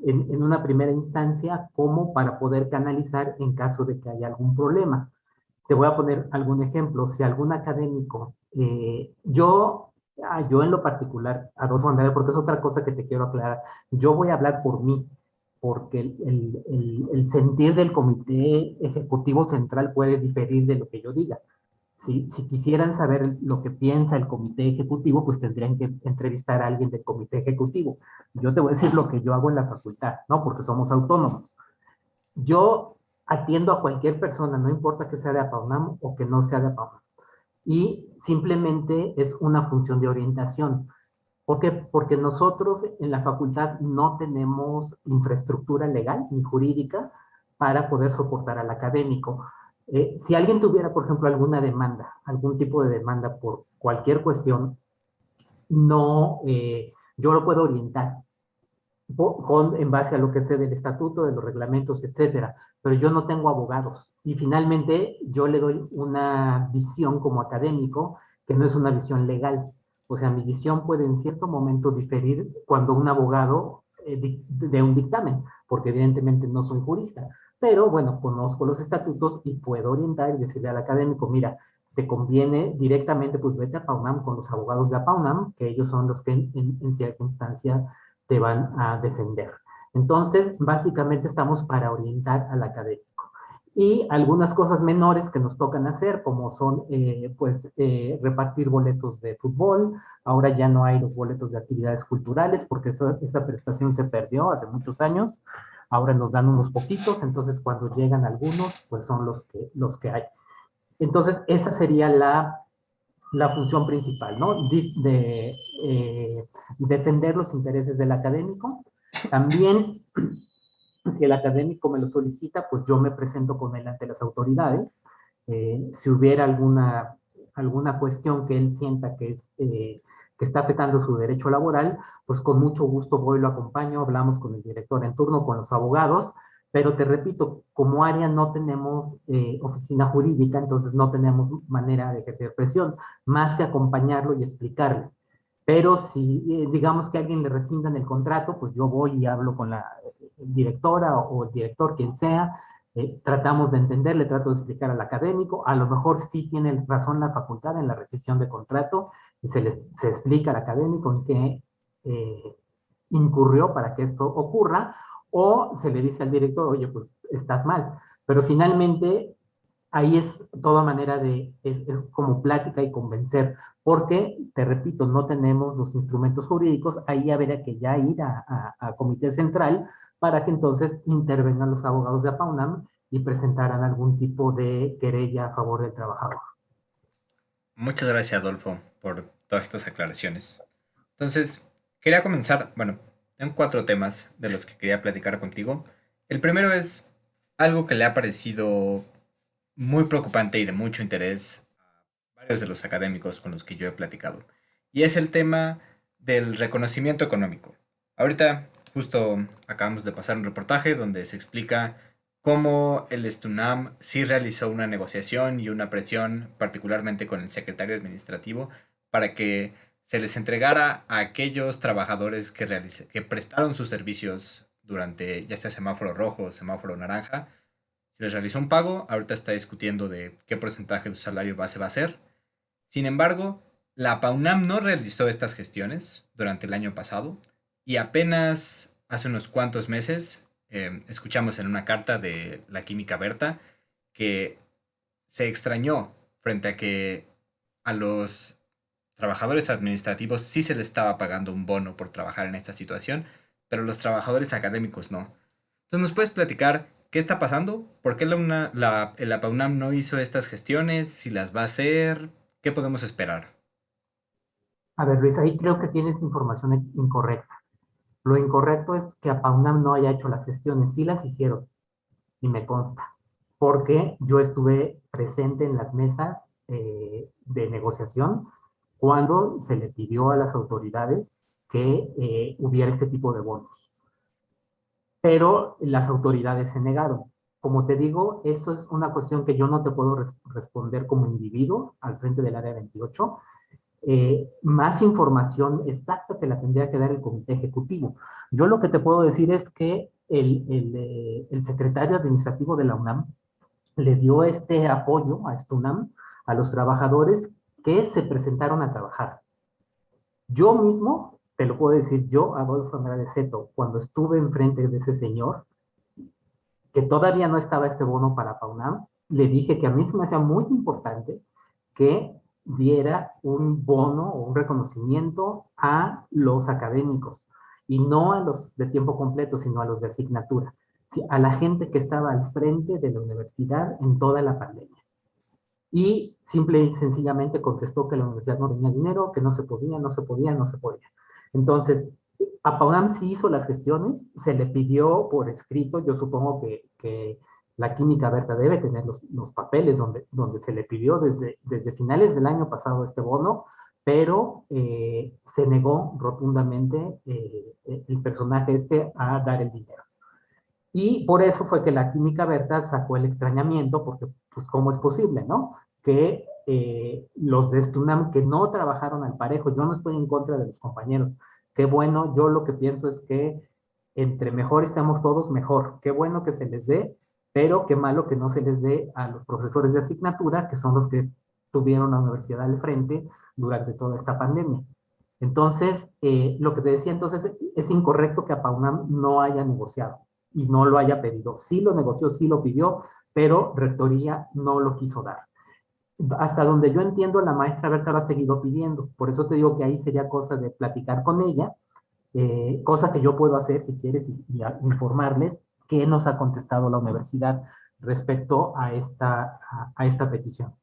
en una primera instancia como para poder canalizar en caso de que haya algún problema. Te voy a poner algún ejemplo. Si algún académico, yo en lo particular, Adolfo Andrade, porque es otra cosa que te quiero aclarar, yo voy a hablar por mí, porque el sentir del comité ejecutivo central puede diferir de lo que yo diga. Si quisieran saber lo que piensa el comité ejecutivo, pues tendrían que entrevistar a alguien del comité ejecutivo. Yo te voy a decir lo que yo hago en la facultad, ¿no? Porque somos autónomos. Yo atiendo a cualquier persona, no importa que sea de APAUNAM o que no sea de APAUNAM. Y simplemente es una función de orientación. ¿Por qué? Porque nosotros en la facultad no tenemos infraestructura legal ni jurídica para poder soportar al académico. Si alguien tuviera, por ejemplo, alguna demanda, algún tipo de demanda por cualquier cuestión, no, yo lo puedo orientar en base a lo que sé del estatuto, de los reglamentos, etcétera. Pero yo no tengo abogados. Y finalmente yo le doy una visión como académico que no es una visión legal. O sea, mi visión puede en cierto momento diferir cuando un abogado de un dictamen, porque evidentemente no soy jurista. Pero bueno, conozco los estatutos y puedo orientar y decirle al académico, mira, te conviene directamente, pues vete a PAUNAM con los abogados de PAUNAM, que ellos son los que en cierta instancia te van a defender. Entonces, básicamente estamos para orientar al académico. Y algunas cosas menores que nos tocan hacer, como son, repartir boletos de fútbol. Ahora ya no hay los boletos de actividades culturales, porque esa prestación se perdió hace muchos años. Ahora nos dan unos poquitos, entonces cuando llegan algunos, pues son los que hay. Entonces, esa sería la función principal, ¿no? Defender los intereses del académico. También, si el académico me lo solicita, pues yo me presento con él ante las autoridades. Si hubiera alguna cuestión que él sienta que está afectando su derecho laboral, pues con mucho gusto voy, lo acompaño, hablamos con el director en turno, con los abogados. Pero te repito, como área no tenemos oficina jurídica, entonces no tenemos manera de ejercer presión, más que acompañarlo y explicarle. Pero si digamos que a alguien le rescindan el contrato, pues yo voy y hablo directora o el director, quien sea, tratamos de entender, le trato de explicar al académico, a lo mejor sí tiene razón la facultad en la rescisión de contrato, y se explica al académico en qué incurrió para que esto ocurra, o se le dice al director, oye, pues estás mal. Pero finalmente, ahí es toda manera es como plática y convencer, porque, te repito, no tenemos los instrumentos jurídicos, ahí habría que ya ir a Comité Central para que entonces intervengan los abogados de APAUNAM y presentaran algún tipo de querella a favor del trabajador. Muchas gracias, Adolfo, por todas estas aclaraciones. Entonces, quería comenzar, bueno, en 4 temas de los que quería platicar contigo. El primero es algo que le ha parecido muy preocupante y de mucho interés a varios de los académicos con los que yo he platicado. Y es el tema del reconocimiento económico. Ahorita justo acabamos de pasar un reportaje donde se explica cómo el STUNAM sí realizó una negociación y una presión, particularmente con el secretario administrativo, para que se les entregara a aquellos trabajadores que prestaron sus servicios durante ya sea semáforo rojo o semáforo naranja. Se les realizó un pago, ahorita está discutiendo de qué porcentaje de su salario base va a ser. Sin embargo, la PAUNAM no realizó estas gestiones durante el año pasado y apenas hace unos cuantos meses escuchamos en una carta de la química Berta que se extrañó frente a que a los trabajadores administrativos sí se les estaba pagando un bono por trabajar en esta situación, pero los trabajadores académicos no. Entonces, ¿nos puedes platicar qué está pasando? ¿Por qué la PAUNAM no hizo estas gestiones? ¿Si las va a hacer? ¿Qué podemos esperar? A ver, Luis, ahí creo que tienes información incorrecta. Lo incorrecto es que APAUNAM no haya hecho las gestiones, sí las hicieron, y me consta, porque yo estuve presente en las mesas de negociación cuando se le pidió a las autoridades que hubiera este tipo de bonos. Pero las autoridades se negaron. Como te digo, eso es una cuestión que yo no te puedo responder como individuo al frente del área 28. Más información exacta te la tendría que dar el comité ejecutivo. Yo lo que te puedo decir es que el secretario administrativo de la UNAM le dio este apoyo a UNAM, a los trabajadores que se presentaron a trabajar. Yo mismo, te lo puedo decir, yo, Adolfo Andrade Seto, cuando estuve enfrente de ese señor, que todavía no estaba este bono para PAUNAM, le dije que a mí se me hacía muy importante que diera un bono o un reconocimiento a los académicos, y no a los de tiempo completo, sino a los de asignatura, a la gente que estaba al frente de la universidad en toda la pandemia. Y simple y sencillamente contestó que la universidad no tenía dinero, que no se podía, no se podía, no se podía. Entonces, APAUNAM sí hizo las gestiones, se le pidió por escrito, yo supongo que la química Berta debe tener los papeles donde se le pidió desde finales del año pasado este bono, pero se negó rotundamente el personaje a dar el dinero. Y por eso fue que la química Berta sacó el extrañamiento, porque pues cómo es posible, ¿no? Que los de STUNAM que no trabajaron al parejo, yo no estoy en contra de los compañeros, qué bueno, yo lo que pienso es que entre mejor estamos todos, mejor, qué bueno que se les dé, pero qué malo que no se les dé a los profesores de asignatura, que son los que tuvieron la universidad al frente durante toda esta pandemia. Entonces, lo que te decía entonces, es incorrecto que APAUNAM no haya negociado y no lo haya pedido. Sí lo negoció, sí lo pidió, pero Rectoría no lo quiso dar. Hasta donde yo entiendo, la maestra Berta lo ha seguido pidiendo. Por eso te digo que ahí sería cosa de platicar con ella, cosa que yo puedo hacer si quieres y informarles qué nos ha contestado la universidad respecto a esta petición.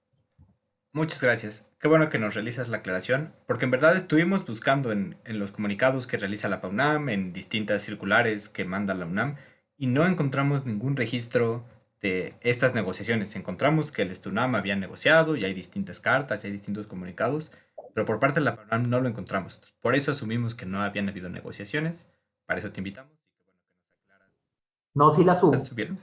Muchas gracias. Qué bueno que nos realizas la aclaración, porque en verdad estuvimos buscando en los comunicados que realiza la PAUNAM, en distintas circulares que manda la UNAM, y no encontramos ningún registro de estas negociaciones. Encontramos que el STUNAM había negociado y hay distintas cartas y hay distintos comunicados, pero por parte de la PAUNAM no lo encontramos. Por eso asumimos que no habían habido negociaciones. Para eso te invitamos. No, sí las hubo. ¿Las subieron?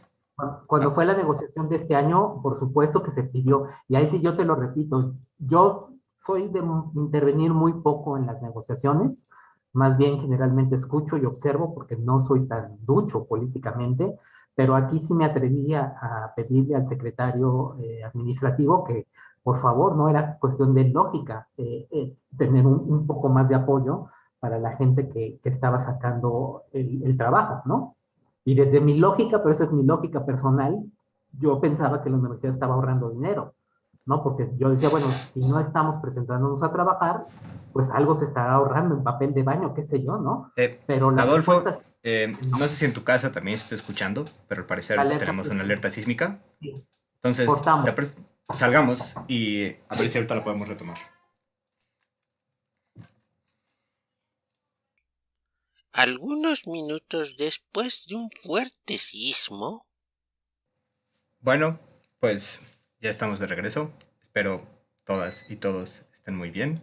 Cuando fue la negociación de este año, por supuesto que se pidió, y ahí sí yo te lo repito, yo soy de intervenir muy poco en las negociaciones, más bien generalmente escucho y observo porque no soy tan ducho políticamente, pero aquí sí me atreví a pedirle al secretario administrativo que, por favor, no era cuestión de lógica tener un poco más de apoyo para la gente que estaba sacando el trabajo, ¿no? Y desde mi lógica, pero esa es mi lógica personal, yo pensaba que la universidad estaba ahorrando dinero, ¿no? Porque yo decía, bueno, si no estamos presentándonos a trabajar, pues algo se estará ahorrando en papel de baño, qué sé yo, ¿no? Pero la Adolfo, respuesta es no. no sé si en tu casa también se está escuchando, pero al La parecer alerta tenemos una sísmica. alerta sísmica. Sí. Entonces, Cortamos. salgamos y a ver si ahorita la podemos retomar. Algunos minutos después de un fuerte sismo, Bueno, pues ya estamos de regreso. Espero todas y todos estén muy bien.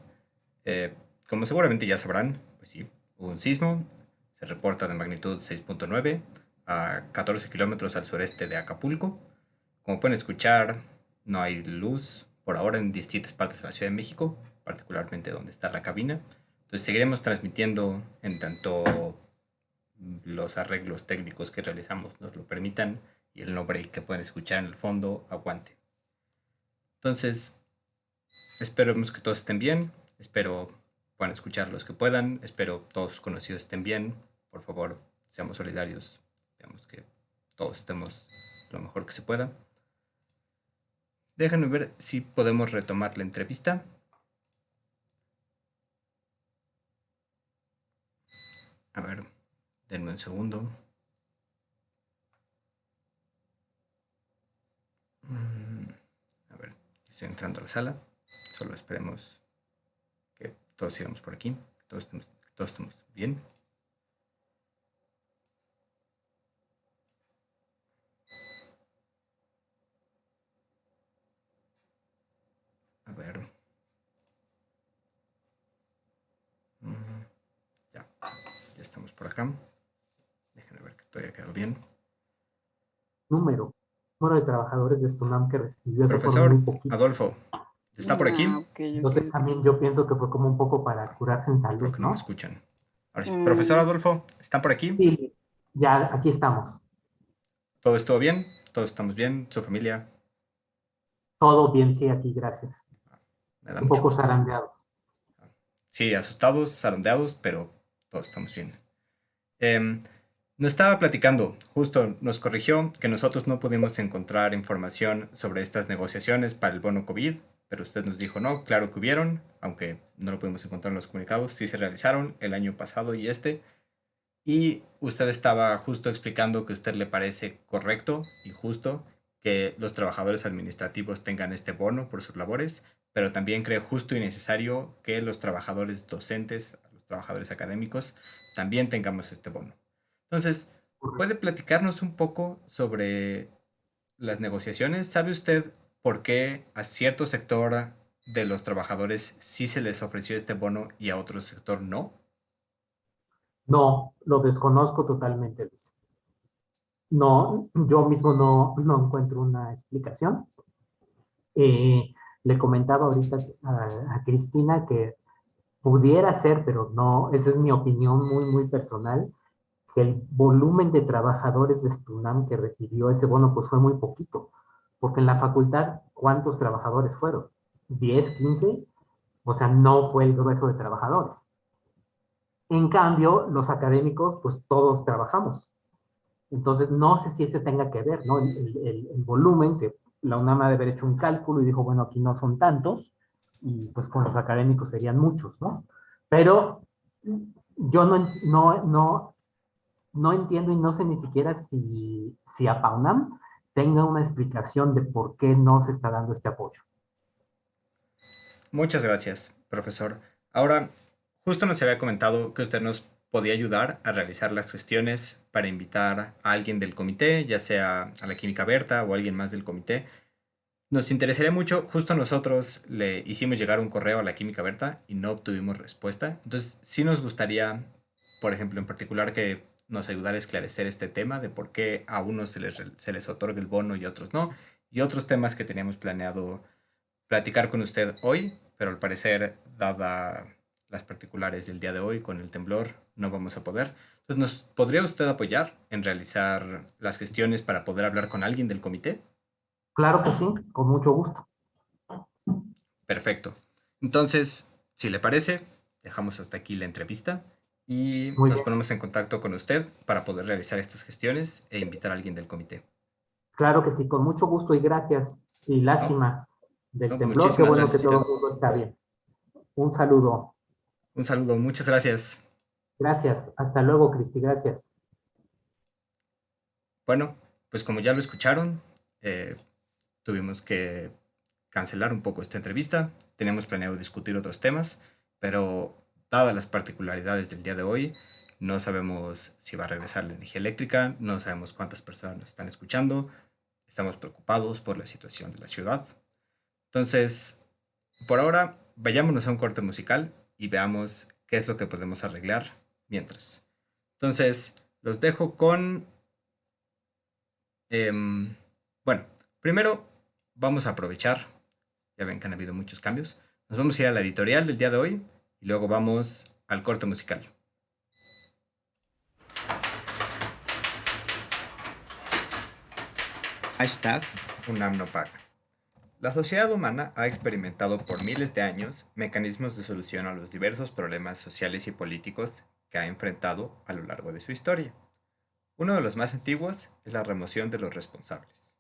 Eh, Como seguramente ya sabrán, pues sí, hubo un sismo. Se reporta de magnitud 6.9 a 14 kilómetros al sureste de Acapulco. Como pueden escuchar, no hay luz por ahora en distintas partes de la Ciudad de México, particularmente donde está la cabina. Entonces seguiremos transmitiendo en tanto los arreglos técnicos que realizamos nos lo permitan y el nombre que pueden escuchar en el fondo aguante. Entonces, esperemos que todos estén bien, espero puedan escuchar los que puedan, espero todos sus conocidos estén bien, por favor, seamos solidarios, veamos que todos estemos lo mejor que se pueda. Déjenme ver si podemos retomar la entrevista. A ver, denme un segundo. A ver, estoy entrando a la sala. Solo esperemos que todos sigamos por aquí. Todos estemos bien. A ver. Ya, ya estamos por acá. Déjenme ver que todo haya quedado bien. Número de trabajadores de Stunam que recibió, eso fueron muy Profesor poquitos. Adolfo, ¿está por aquí? Entonces también yo pienso que fue como un poco para curarse en Creo salud, que no me ¿no? escuchan. Ahora sí, profesor Adolfo, ¿está por aquí? Sí, ya aquí estamos. ¿Todo estuvo bien? ¿Todos estamos bien? ¿Su familia? Todo bien, sí, aquí, gracias. Me da Un mucho poco gusto. zarandeado. Sí, asustados, zarandeados, pero todos estamos bien. Nos estaba platicando, justo nos corrigió que nosotros no pudimos encontrar información sobre estas negociaciones para el bono COVID, pero usted nos dijo no, claro que hubieron, aunque no lo pudimos encontrar en los comunicados, sí se realizaron el año pasado y este. Y usted estaba justo explicando que a usted le parece correcto y justo que los trabajadores administrativos tengan este bono por sus labores, pero también cree justo y necesario que los trabajadores docentes, los trabajadores académicos, también tengamos este bono. Entonces, ¿puede platicarnos un poco sobre las negociaciones? ¿Sabe usted por qué a cierto sector de los trabajadores sí se les ofreció este bono y a otro sector no? No, lo desconozco totalmente, Luis. No, yo mismo no encuentro una explicación. Le comentaba ahorita a Cristina que pudiera ser, pero no, esa es mi opinión muy personal, que el volumen de trabajadores de Stunam que recibió ese bono pues fue muy poquito, porque en la facultad, ¿cuántos trabajadores fueron? ¿10, 15? O sea, no fue el grueso de trabajadores. En cambio, los académicos, pues todos trabajamos. Entonces, no sé si eso tenga que ver, ¿no? El volumen, que la UNAM ha de haber hecho un cálculo y dijo, bueno, aquí no son tantos, y pues con los académicos serían muchos, ¿no? Pero yo no entiendo y no sé ni siquiera si a PAUNAM tenga una explicación de por qué no se está dando este apoyo. Muchas gracias, profesor. Ahora, justo nos había comentado que usted nos podía ayudar a realizar las gestiones para invitar a alguien del comité, ya sea a la Química Berta o a alguien más del comité. Nos interesaría mucho, justo nosotros le hicimos llegar un correo a la Química Berta y no obtuvimos respuesta. Entonces, sí nos gustaría, por ejemplo, en particular, que nos ayudara a esclarecer este tema de por qué a unos se les otorga el bono y a otros no, y otros temas que teníamos planeado platicar con usted hoy, pero al parecer, dada las particulares del día de hoy con el temblor no vamos a poder. Entonces, ¿nos podría usted apoyar en realizar las gestiones para poder hablar con alguien del comité? Claro que sí, con mucho gusto. Perfecto. Entonces, si le parece, dejamos hasta aquí la entrevista y Muy nos bien. ponemos en contacto con usted para poder realizar estas gestiones e invitar a alguien del comité. Claro que sí, con mucho gusto y gracias. Y ¿No? lástima del No, temblor, qué muchísimas bueno que gracias a todo usted. el mundo está bien. Un saludo. Un saludo, muchas gracias. Gracias. Hasta luego, Cristi. Gracias. Bueno, pues como ya lo escucharon, eh, tuvimos que cancelar un poco esta entrevista. Teníamos planeado discutir otros temas, pero dadas las particularidades del día de hoy, no sabemos si va a regresar la energía eléctrica, no sabemos cuántas personas nos están escuchando, estamos preocupados por la situación de la ciudad. Entonces, por ahora, vayámonos a un corte musical y veamos qué es lo que podemos arreglar mientras. Entonces, los dejo con... bueno, primero vamos a aprovechar, ya ven que han habido muchos cambios, nos vamos a ir a la editorial del día de hoy y luego vamos al corte musical. Hashtag UNAM no paga. La sociedad humana ha experimentado por miles de años mecanismos de solución a los diversos problemas sociales y políticos que ha enfrentado a lo largo de su historia. Uno de los más antiguos es la remoción de los responsables.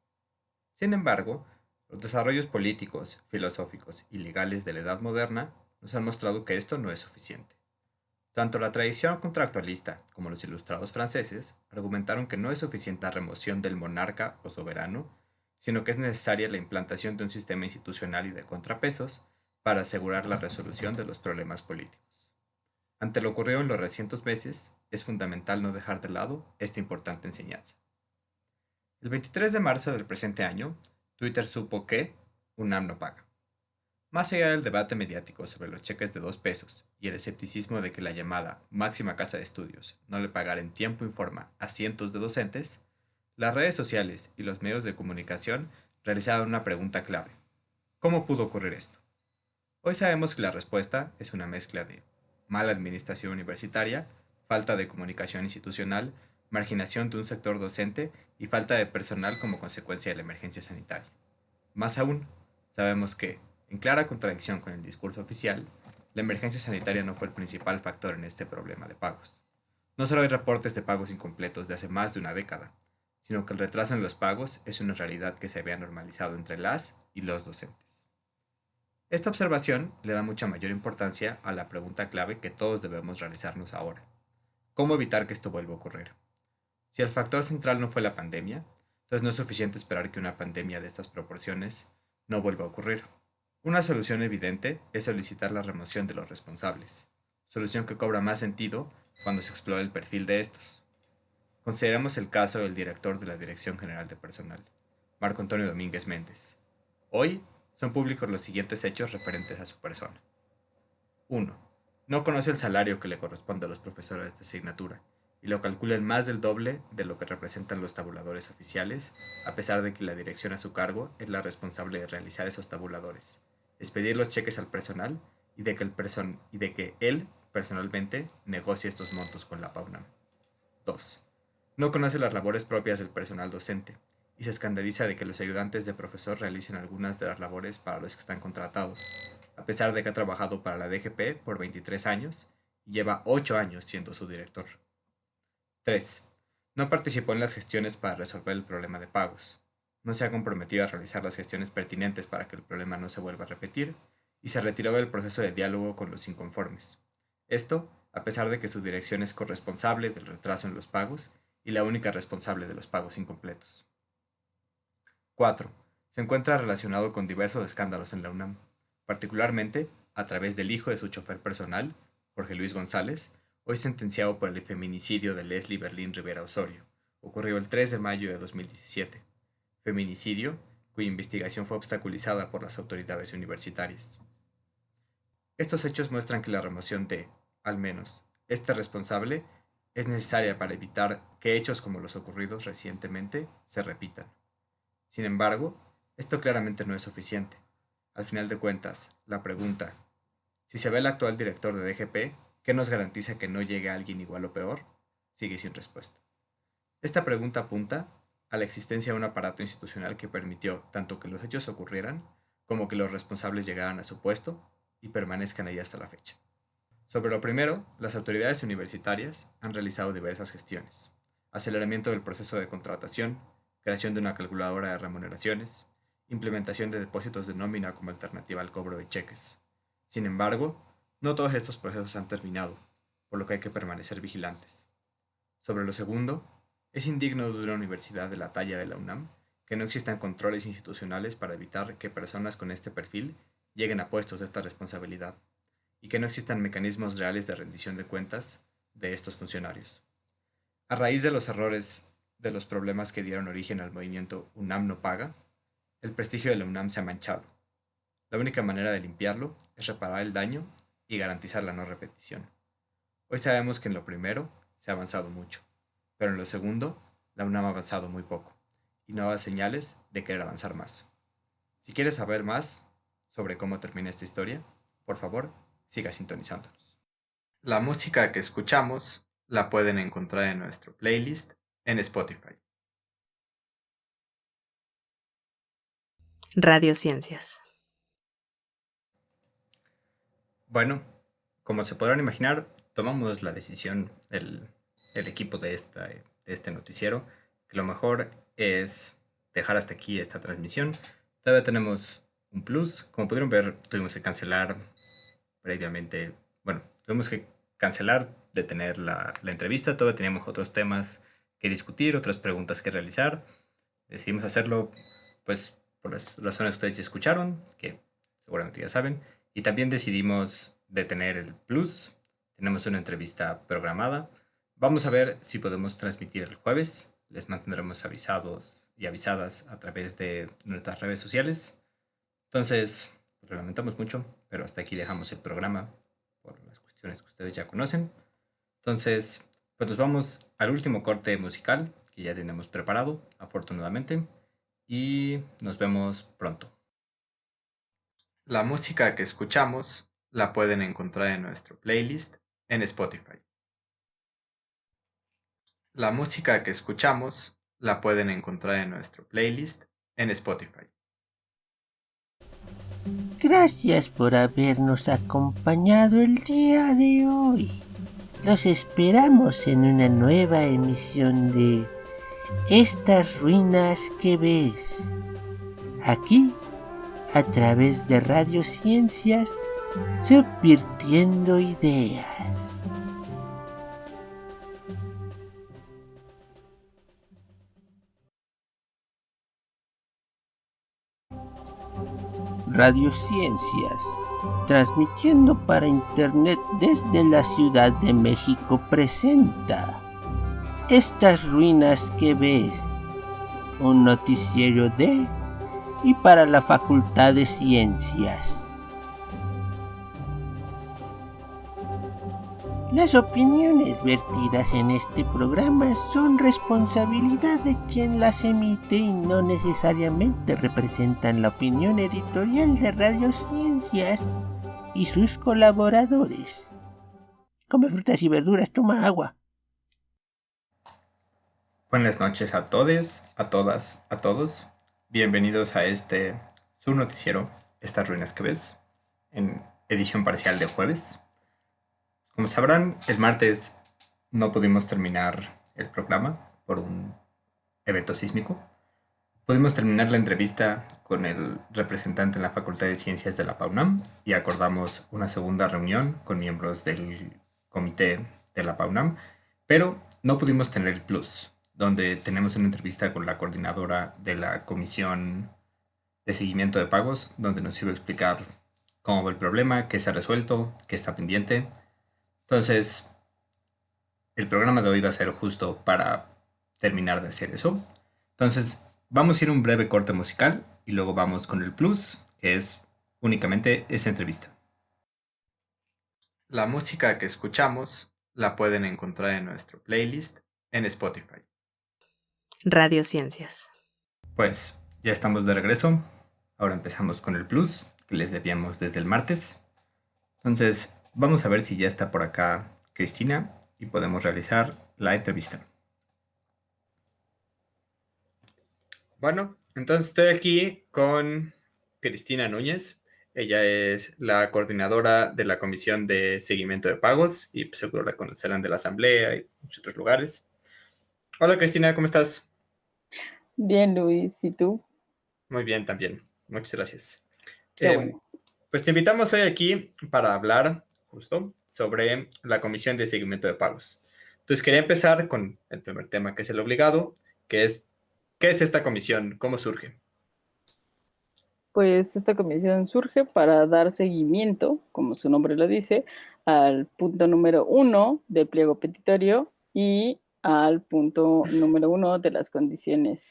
Sin embargo, los desarrollos políticos, filosóficos y legales de la Edad Moderna nos han mostrado que esto no es suficiente. Tanto la tradición contractualista como los ilustrados franceses argumentaron que no es suficiente la remoción del monarca o soberano, sino que es necesaria la implantación de un sistema institucional y de contrapesos para asegurar la resolución de los problemas políticos. Ante lo ocurrido en los recientes meses, es fundamental no dejar de lado esta importante enseñanza. El 23 de marzo del presente año, Twitter supo que UNAM no paga. Más allá del debate mediático sobre los cheques de 2 pesos y el escepticismo de que la llamada máxima casa de estudios no le pagara en tiempo y forma a cientos de docentes, las redes sociales y los medios de comunicación realizaron una pregunta clave. ¿Cómo pudo ocurrir esto? Hoy sabemos que la respuesta es una mezcla de mala administración universitaria, falta de comunicación institucional, marginación de un sector docente y falta de personal como consecuencia de la emergencia sanitaria. Más aún, sabemos que, en clara contradicción con el discurso oficial, la emergencia sanitaria no fue el principal factor en este problema de pagos. No solo hay reportes de pagos incompletos de hace más de una década, sino que el retraso en los pagos es una realidad que se había normalizado entre las y los docentes. Esta observación le da mucha mayor importancia a la pregunta clave que todos debemos realizarnos ahora. ¿Cómo evitar que esto vuelva a ocurrir? Si el factor central no fue la pandemia, entonces no es suficiente esperar que una pandemia de estas proporciones no vuelva a ocurrir. Una solución evidente es solicitar la remoción de los responsables, solución que cobra más sentido cuando se explora el perfil de estos. Consideremos el caso del director de la Dirección General de Personal, Marco Antonio Domínguez Méndez. Hoy son públicos los siguientes hechos referentes a su persona. 1. No conoce el salario que le corresponde a los profesores de asignatura y lo calcula en más del doble de lo que representan los tabuladores oficiales, a pesar de que la dirección a su cargo es la responsable de realizar esos tabuladores, expedir los cheques al personal y de que él, personalmente, negocie estos montos con la PAUNAM. 2. No conoce las labores propias del personal docente y se escandaliza de que los ayudantes de profesor realicen algunas de las labores para los que están contratados, a pesar de que ha trabajado para la DGP por 23 años y lleva 8 años siendo su director. 3. No participó en las gestiones para resolver el problema de pagos. No se ha comprometido a realizar las gestiones pertinentes para que el problema no se vuelva a repetir y se retiró del proceso de diálogo con los inconformes. Esto, a pesar de que su dirección es corresponsable del retraso en los pagos y la única responsable de los pagos incompletos. 4. Se encuentra relacionado con diversos escándalos en la UNAM, particularmente a través del hijo de su chofer personal, Jorge Luis González, hoy sentenciado por el feminicidio de Leslie Berlín Rivera Osorio, ocurrido el 3 de mayo de 2017. Feminicidio cuya investigación fue obstaculizada por las autoridades universitarias. Estos hechos muestran que la remoción de, al menos, este responsable es necesaria para evitar que hechos como los ocurridos recientemente se repitan. Sin embargo, esto claramente no es suficiente. Al final de cuentas, la pregunta Si se ve el actual director de DGP, ¿qué nos garantiza que no llegue alguien igual o peor? Sigue sin respuesta. Esta pregunta apunta a la existencia de un aparato institucional que permitió tanto que los hechos ocurrieran como que los responsables llegaran a su puesto y permanezcan ahí hasta la fecha. Sobre lo primero, las autoridades universitarias han realizado diversas gestiones: aceleramiento del proceso de contratación, creación de una calculadora de remuneraciones, implementación de depósitos de nómina como alternativa al cobro de cheques. Sin embargo, no todos estos procesos han terminado, por lo que hay que permanecer vigilantes. Sobre lo segundo, es indigno de una universidad de la talla de la UNAM que no existan controles institucionales para evitar que personas con este perfil lleguen a puestos de esta responsabilidad, y que no existan mecanismos reales de rendición de cuentas de estos funcionarios. A raíz de los errores de los problemas que dieron origen al movimiento UNAM no paga, el prestigio de la UNAM se ha manchado. La única manera de limpiarlo es reparar el daño y garantizar la no repetición. Hoy sabemos que en lo primero se ha avanzado mucho, pero en lo segundo, la UNAM ha avanzado muy poco, y no da señales de querer avanzar más. Si quieres saber más sobre cómo termina esta historia, por favor, siga sintonizándonos. La música que escuchamos la pueden encontrar en nuestro playlist en Spotify. Radiociencias. Bueno, como se podrán imaginar, tomamos la decisión, el equipo de este noticiero, que lo mejor es dejar hasta aquí esta transmisión. Todavía tenemos un plus. Como pudieron ver, tuvimos que cancelar previamente, bueno, tuvimos que cancelar, detener la entrevista. Todavía teníamos otros temas que discutir, otras preguntas que realizar. Decidimos hacerlo, pues, por las razones que ustedes ya escucharon, que seguramente ya saben. Y también decidimos detener el plus. Tenemos una entrevista programada. Vamos a ver si podemos transmitir el jueves. Les mantendremos avisados y avisadas a través de nuestras redes sociales. Entonces, lo lamentamos mucho, pero hasta aquí dejamos el programa por las cuestiones que ustedes ya conocen. Entonces, pues nos vamos al último corte musical que ya tenemos preparado, afortunadamente, y nos vemos pronto. La música que escuchamos la pueden encontrar en nuestro playlist en Spotify. La música que escuchamos la pueden encontrar en nuestro playlist en Spotify. Gracias por habernos acompañado el día de hoy. Los esperamos en una nueva emisión de Estas ruinas que ves, aquí a través de Radiociencias, subvirtiendo ideas. Radiociencias, transmitiendo para internet desde la Ciudad de México, presenta Estas ruinas que ves, un noticiero de y para la Facultad de Ciencias. Las opiniones vertidas en este programa son responsabilidad de quien las emite y no necesariamente representan la opinión editorial de Radiociencias y sus colaboradores. Come frutas y verduras, toma agua. Buenas noches a todos, a todas, a todos. Bienvenidos a su noticiero, Estas ruinas que ves, en edición parcial de jueves. Como sabrán, el martes no pudimos terminar el programa por un evento sísmico. Pudimos terminar la entrevista con el representante en la Facultad de Ciencias de la PAUNAM y acordamos una segunda reunión con miembros del comité de la PAUNAM, pero no pudimos tener el plus, donde tenemos una entrevista con la coordinadora de la Comisión de Seguimiento de Pagos, donde nos iba a explicar cómo va el problema, qué se ha resuelto, qué está pendiente. Entonces, el programa de hoy va a ser justo para terminar de hacer eso. Entonces, vamos a ir a un breve corte musical y luego vamos con el plus, que es únicamente esa entrevista. La música que escuchamos la pueden encontrar en nuestro playlist en Spotify. Radiociencias. Pues ya estamos de regreso. Ahora empezamos con el plus, que les debíamos desde el martes. Entonces, vamos a ver si ya está por acá Cristina y podemos realizar la entrevista. Bueno, entonces estoy aquí con Cristina Núñez. Ella es la coordinadora de la Comisión de Seguimiento de Pagos y seguro la conocerán de la Asamblea y muchos otros lugares. Hola Cristina, ¿cómo estás? Bien, Luis, ¿y tú? Muy bien también. Muchas gracias. Qué bueno. Pues te invitamos hoy aquí para hablar justo sobre la Comisión de Seguimiento de Pagos. Entonces quería empezar con el primer tema, que es el obligado, que es, ¿qué es esta comisión? ¿Cómo surge? Pues esta comisión surge para dar seguimiento, como su nombre lo dice, al punto número 1 del pliego petitorio y al punto número 1 de las condiciones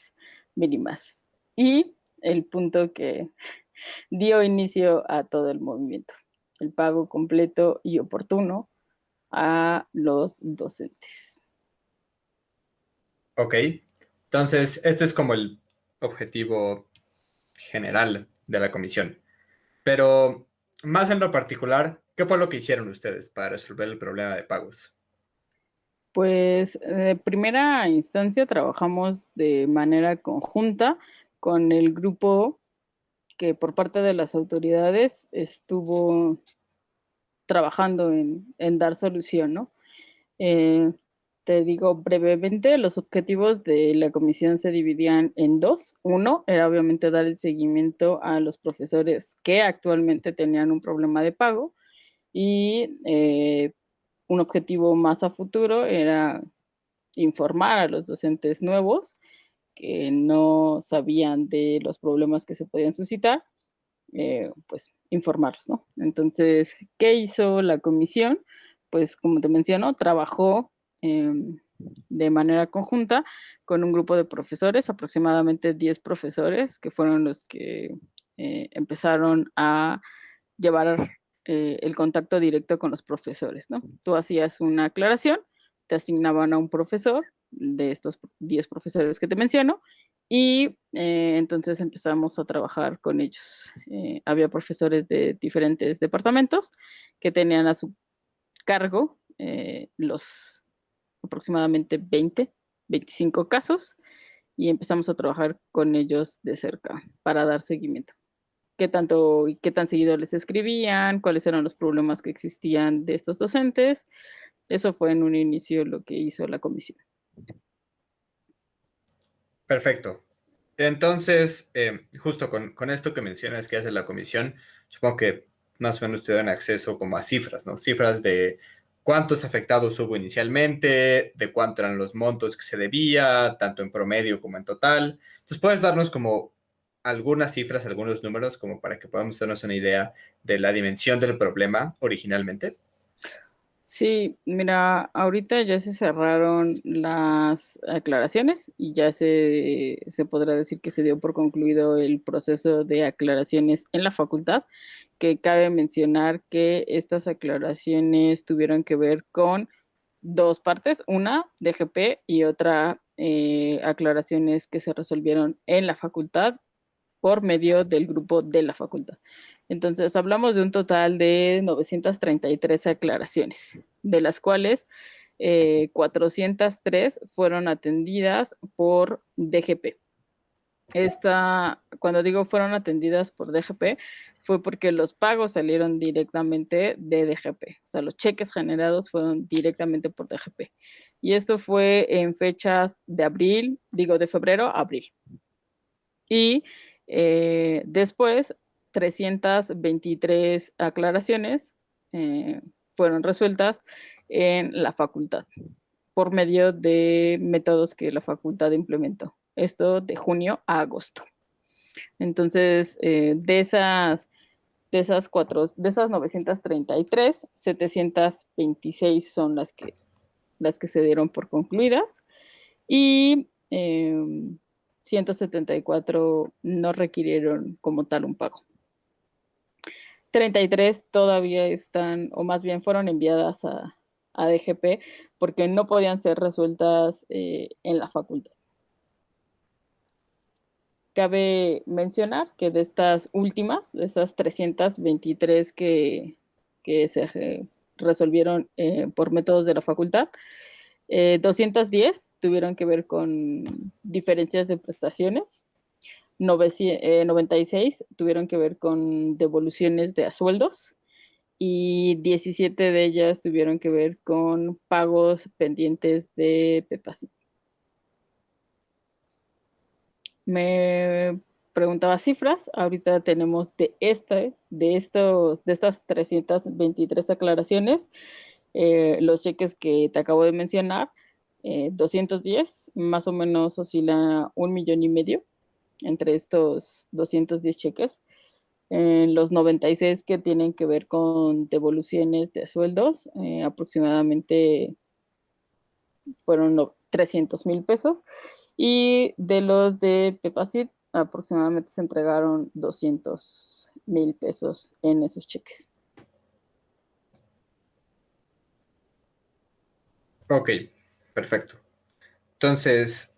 mínimas. Y el punto que dio inicio a todo el movimiento, el pago completo y oportuno a los docentes. Ok, entonces este es como el objetivo general de la comisión. Pero más en lo particular, ¿qué fue lo que hicieron ustedes para resolver el problema de pagos? Pues de primera instancia trabajamos de manera conjunta con el grupo que por parte de las autoridades estuvo trabajando en dar solución, ¿no? Eh, Te digo brevemente, los objetivos de la comisión se dividían en dos. Uno era obviamente dar el seguimiento a los profesores que actualmente tenían un problema de pago y un objetivo más a futuro era informar a los docentes nuevos que no sabían de los problemas que se podían suscitar, pues informarlos, ¿no? Entonces, ¿qué hizo la comisión? Pues como te menciono, trabajó de manera conjunta con un grupo de profesores, aproximadamente 10 profesores, que fueron los que empezaron a llevar el contacto directo con los profesores, ¿no? Tú hacías una aclaración, te asignaban a un profesor de estos 10 profesores que te menciono y entonces empezamos a trabajar con ellos. Había profesores de diferentes departamentos que tenían a su cargo los aproximadamente 25 casos y empezamos a trabajar con ellos de cerca para dar seguimiento. Qué tanto y qué tan seguido les escribían, cuáles eran los problemas que existían de estos docentes. Eso fue en un inicio lo que hizo la comisión. Perfecto. Entonces, justo con esto que mencionas que hace la comisión, supongo que más o menos te dan acceso como a cifras, ¿no? Cifras de cuántos afectados hubo inicialmente, de cuánto eran los montos que se debía, tanto en promedio como en total. Entonces, ¿puedes darnos como algunas cifras, algunos números, como para que podamos darnos una idea de la dimensión del problema originalmente? Sí, mira, ahorita ya se cerraron las aclaraciones y ya se podrá decir que se dio por concluido el proceso de aclaraciones en la facultad, que cabe mencionar que estas aclaraciones tuvieron que ver con dos partes, una DGP y otra aclaraciones que se resolvieron en la facultad por medio del grupo de la facultad. Entonces, hablamos de un total de 933 aclaraciones, de las cuales 403 fueron atendidas por DGP. Cuando digo fueron atendidas por DGP, fue porque los pagos salieron directamente de DGP. O sea, los cheques generados fueron directamente por DGP. Y esto fue en fechas de febrero a abril. Y después, 323 aclaraciones fueron resueltas en la facultad por medio de métodos que la facultad implementó. Esto de junio a agosto. Entonces, de esas 933, 726 son las que se dieron por concluidas y 174 no requirieron como tal un pago. 33 todavía están, o más bien fueron enviadas a DGP porque no podían ser resueltas en la facultad. Cabe mencionar que de estas últimas, de esas 323 que que se resolvieron por métodos de la facultad. 210 tuvieron que ver con diferencias de prestaciones. 96 tuvieron que ver con devoluciones de asueldos y 17 de ellas tuvieron que ver con pagos pendientes de Pepasi. Me preguntaba cifras. Ahorita tenemos de estas 323 aclaraciones, los cheques que te acabo de mencionar, 210, más o menos oscila 1,5 millones entre estos 210 cheques. Los 96 que tienen que ver con devoluciones de sueldos, aproximadamente fueron 300,000 pesos. Y de los de Pepacit, aproximadamente se entregaron 200,000 pesos en esos cheques. Ok, perfecto. Entonces,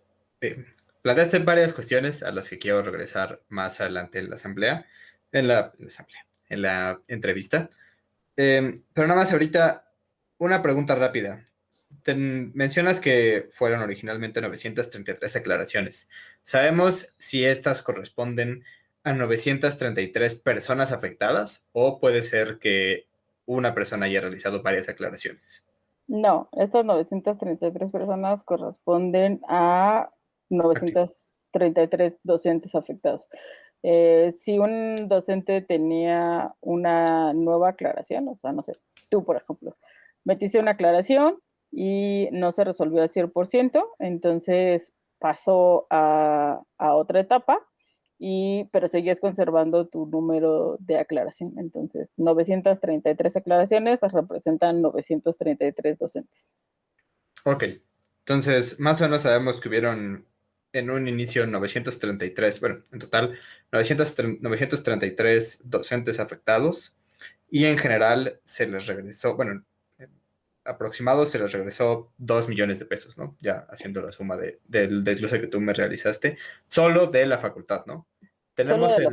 planteaste varias cuestiones a las que quiero regresar más adelante en la asamblea, en la entrevista. Pero nada más ahorita, una pregunta rápida. Mencionas que fueron originalmente 933 aclaraciones. ¿Sabemos si estas corresponden a 933 personas afectadas o puede ser que una persona haya realizado varias aclaraciones? No, estas 933 personas corresponden a 933 docentes afectados. Si un docente tenía una nueva aclaración, o sea, no sé, tú, por ejemplo, metiste una aclaración y no se resolvió al 100%, entonces pasó a otra etapa, pero seguías conservando tu número de aclaración. Entonces, 933 aclaraciones representan 933 docentes. Ok, entonces más o menos sabemos que hubieron en un inicio 933, bueno, en total 933 docentes afectados y en general se les regresó, bueno, aproximado se les regresó 2 millones de pesos, ¿no? Ya haciendo la suma del desglose que tú me realizaste, solo de la facultad, ¿no? Solo Tenemos de la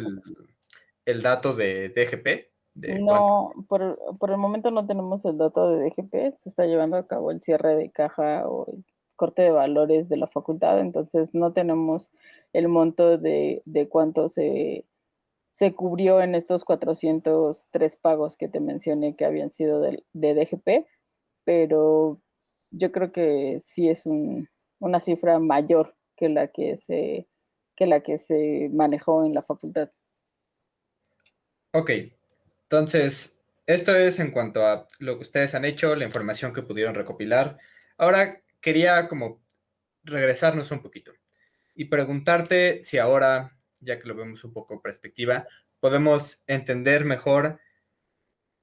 el dato de DGP, de cuánto. No, por el momento no tenemos el dato de DGP, se está llevando a cabo el cierre de caja o el corte de valores de la facultad, entonces no tenemos el monto de cuánto se cubrió en estos 403 pagos que te mencioné que habían sido de DGP, pero yo creo que sí es una cifra mayor que la que se manejó en la facultad. Ok, entonces, esto es en cuanto a lo que ustedes han hecho, la información que pudieron recopilar. Ahora quería como regresarnos un poquito y preguntarte si ahora, ya que lo vemos un poco en perspectiva, podemos entender mejor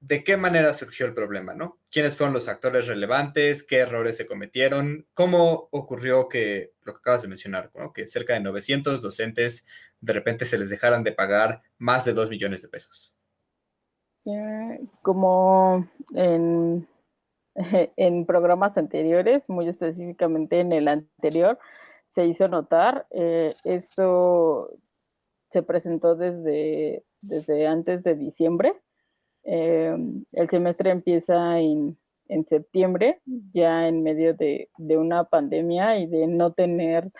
de qué manera surgió el problema, ¿no? ¿Quiénes fueron los actores relevantes? ¿Qué errores se cometieron? ¿Cómo ocurrió que, lo que acabas de mencionar, ¿no? Que cerca de 900 docentes de repente se les dejaran de pagar más de 2 millones de pesos? Como en, en programas anteriores, muy específicamente en el anterior, se hizo notar, esto se presentó desde antes de diciembre. El semestre empieza en septiembre, ya en medio de una pandemia y de no tener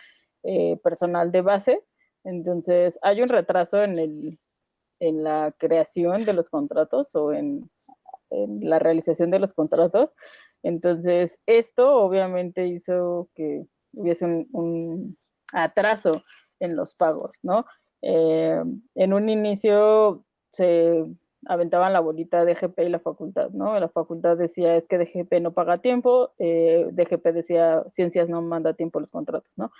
personal de base. Entonces, hay un retraso en la creación de los contratos o en la realización de los contratos. Entonces, esto obviamente hizo que hubiese un atraso en los pagos, ¿no? En un inicio se aventaban la bolita DGP y la facultad, ¿no? La facultad decía, es que DGP no paga a tiempo, DGP decía, Ciencias no manda a tiempo los contratos, ¿no?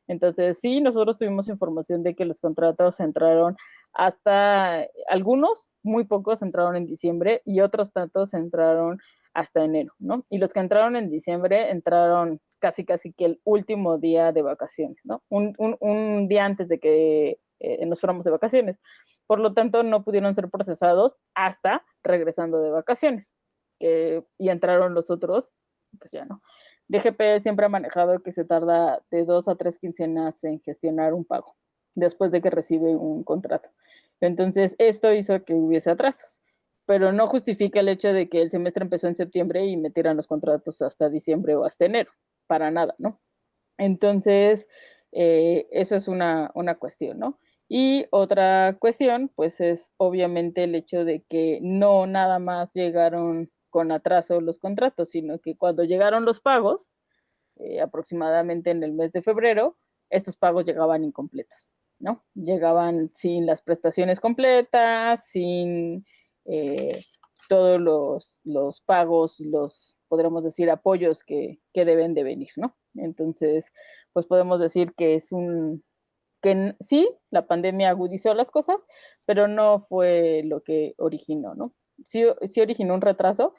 Entonces, sí, nosotros tuvimos información de que los contratos entraron hasta, algunos, muy pocos entraron en diciembre y otros tantos entraron hasta enero, ¿no? Y los que entraron en diciembre entraron casi que el último día de vacaciones, ¿no? Un día antes de que nos fuéramos de vacaciones. Por lo tanto, no pudieron ser procesados hasta regresando de vacaciones. Y entraron los otros, pues ya no. DGP siempre ha manejado que se tarda de 2 a 3 quincenas en gestionar un pago después de que recibe un contrato. Entonces, esto hizo que hubiese atrasos. pero no justifica el hecho de que el semestre empezó en septiembre y metieran los contratos hasta diciembre o hasta enero, para nada, ¿no? Entonces, eso es una cuestión, ¿no? Y otra cuestión, pues es obviamente el hecho de que no nada más llegaron con atraso los contratos, sino que cuando llegaron los pagos, aproximadamente en el mes de febrero, estos pagos llegaban incompletos, ¿no? Llegaban sin las prestaciones completas, sin todos los pagos y los, podríamos decir, apoyos que deben de venir, ¿no? Entonces, pues podemos decir que es que sí, la pandemia agudizó las cosas, pero no fue lo que originó, ¿no? Sí originó un retraso,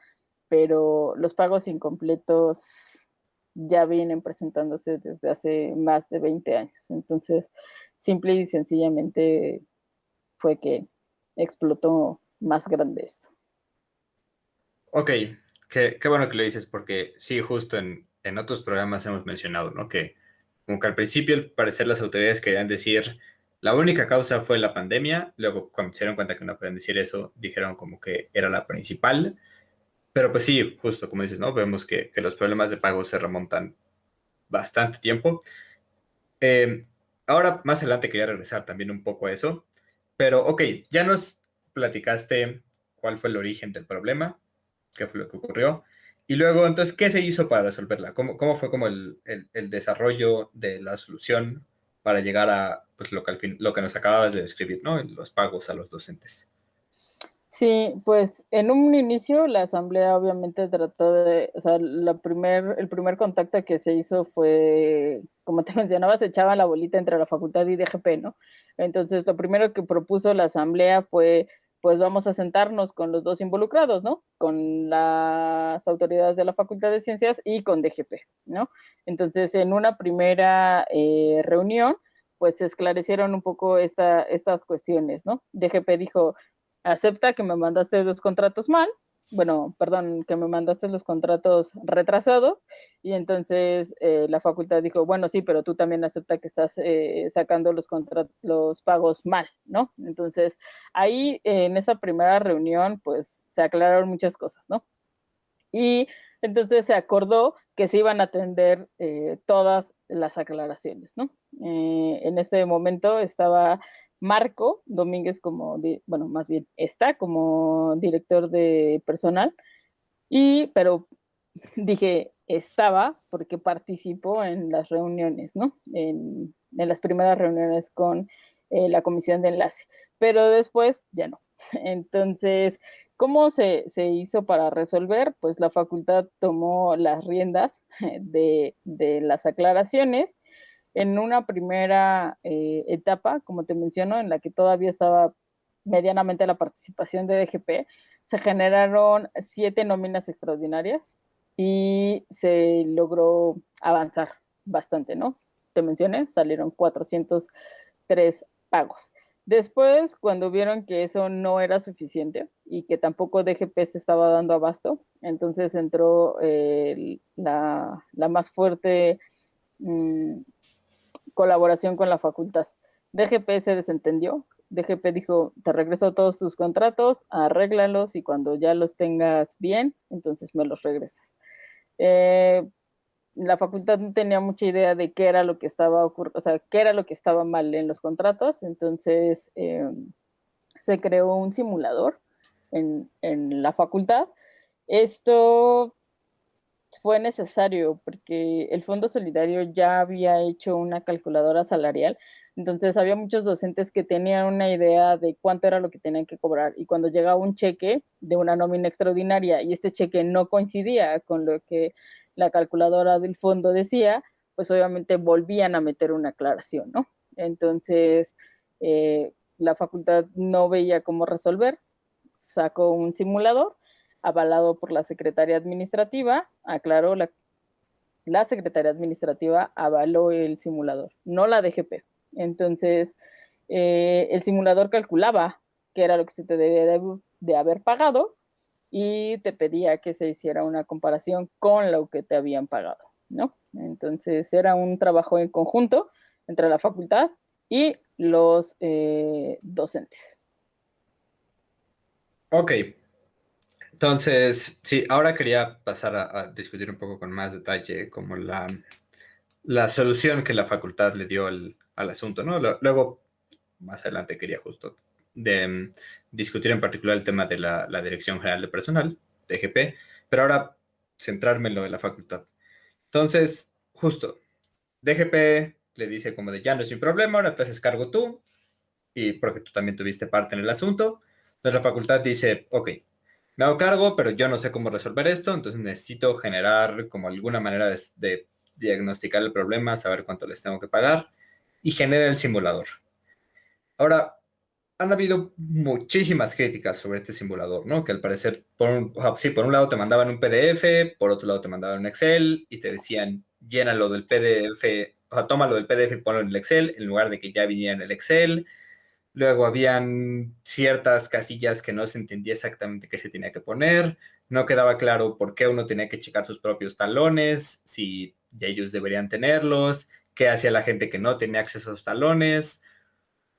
pero los pagos incompletos ya vienen presentándose desde hace más de 20 años. Entonces, simple y sencillamente fue que explotó más grande esto. Ok, qué bueno que lo dices, porque sí, justo en otros programas hemos mencionado, ¿no? Que como que al principio, al parecer, las autoridades querían decir la única causa fue la pandemia, luego cuando se dieron cuenta que no pueden decir eso, dijeron como que era la principal, pero pues sí, justo como dices, ¿no? Vemos que los problemas de pago se remontan bastante tiempo. Eh, Ahora, más adelante quería regresar también un poco a eso, pero ok, ya nos platicaste cuál fue el origen del problema, qué fue lo que ocurrió, y luego, entonces, ¿qué se hizo para resolverla? ¿Cómo fue como el desarrollo de la solución para llegar a pues, lo que nos acababas de describir, ¿no? Los pagos a los docentes. Sí, pues en un inicio la asamblea obviamente trató de, o sea, el primer contacto que se hizo fue, como te mencionaba, se echaba la bolita entre la facultad y DGP, ¿no? Entonces lo primero que propuso la asamblea fue, pues vamos a sentarnos con los dos involucrados, ¿no? Con las autoridades de la Facultad de Ciencias y con DGP, ¿no? Entonces en una primera reunión, pues se esclarecieron un poco estas cuestiones, ¿no? DGP dijo, acepta que me mandaste los contratos mal, bueno, perdón, que me mandaste los contratos retrasados, y entonces la facultad dijo, bueno, sí, pero tú también acepta que estás sacando los pagos mal, ¿no? Entonces, ahí en esa primera reunión, pues se aclararon muchas cosas, ¿no? Y entonces se acordó que se iban a atender todas las aclaraciones, ¿no? En este momento estaba Marco Domínguez bueno, más bien está como director de personal, pero dije estaba porque participó en las reuniones, ¿no? En las primeras reuniones con la comisión de enlace, pero después ya no. Entonces, ¿cómo se hizo para resolver? Pues la facultad tomó las riendas de las aclaraciones en una primera etapa, como te menciono, en la que todavía estaba medianamente la participación de DGP, se generaron 7 nóminas extraordinarias y se logró avanzar bastante, ¿no? Te mencioné, salieron 403 pagos. Después, cuando vieron que eso no era suficiente y que tampoco DGP se estaba dando abasto, entonces entró la más fuerte colaboración con la facultad. DGP se desentendió. DGP dijo, te regreso todos tus contratos, arréglalos y cuando ya los tengas bien, entonces me los regresas. La facultad no tenía mucha idea de qué era lo que estaba ocurriendo, o sea, qué era lo que estaba mal en los contratos, entonces se creó un simulador en la facultad. Esto fue necesario porque el Fondo Solidario ya había hecho una calculadora salarial, entonces había muchos docentes que tenían una idea de cuánto era lo que tenían que cobrar y cuando llegaba un cheque de una nómina extraordinaria y este cheque no coincidía con lo que la calculadora del fondo decía, pues obviamente volvían a meter una aclaración, ¿no? Entonces, la facultad no veía cómo resolver, sacó un simulador avalado por la Secretaría Administrativa, aclaró la Secretaría Administrativa avaló el simulador, no la DGP. Entonces, el simulador calculaba qué era lo que se te debía de haber pagado y te pedía que se hiciera una comparación con lo que te habían pagado, ¿no? Entonces, era un trabajo en conjunto entre la facultad y los docentes. Ok, Entonces, sí, ahora quería pasar a discutir un poco con más detalle como la solución que la facultad le dio al asunto, ¿no? Luego, más adelante quería justo discutir en particular el tema de la Dirección General de Personal, DGP, pero ahora centrarme en lo de la facultad. Entonces, justo, DGP le dice como de ya no es un problema, ahora te haces cargo tú, y porque tú también tuviste parte en el asunto. Entonces la facultad dice, ok, me hago cargo, pero yo no sé cómo resolver esto, entonces necesito generar como alguna manera de diagnosticar el problema, saber cuánto les tengo que pagar, y genera el simulador. Ahora, han habido muchísimas críticas sobre este simulador, ¿no? Que al parecer, sí, por un lado te mandaban un PDF, por otro lado te mandaban un Excel y te decían, llénalo del PDF, o sea, tómalo del PDF y ponlo en el Excel, en lugar de que ya viniera en el Excel. Luego habían ciertas casillas que no se entendía exactamente qué se tenía que poner. No quedaba claro por qué uno tenía que checar sus propios talones, si ellos deberían tenerlos, qué hacía la gente que no tenía acceso a sus talones.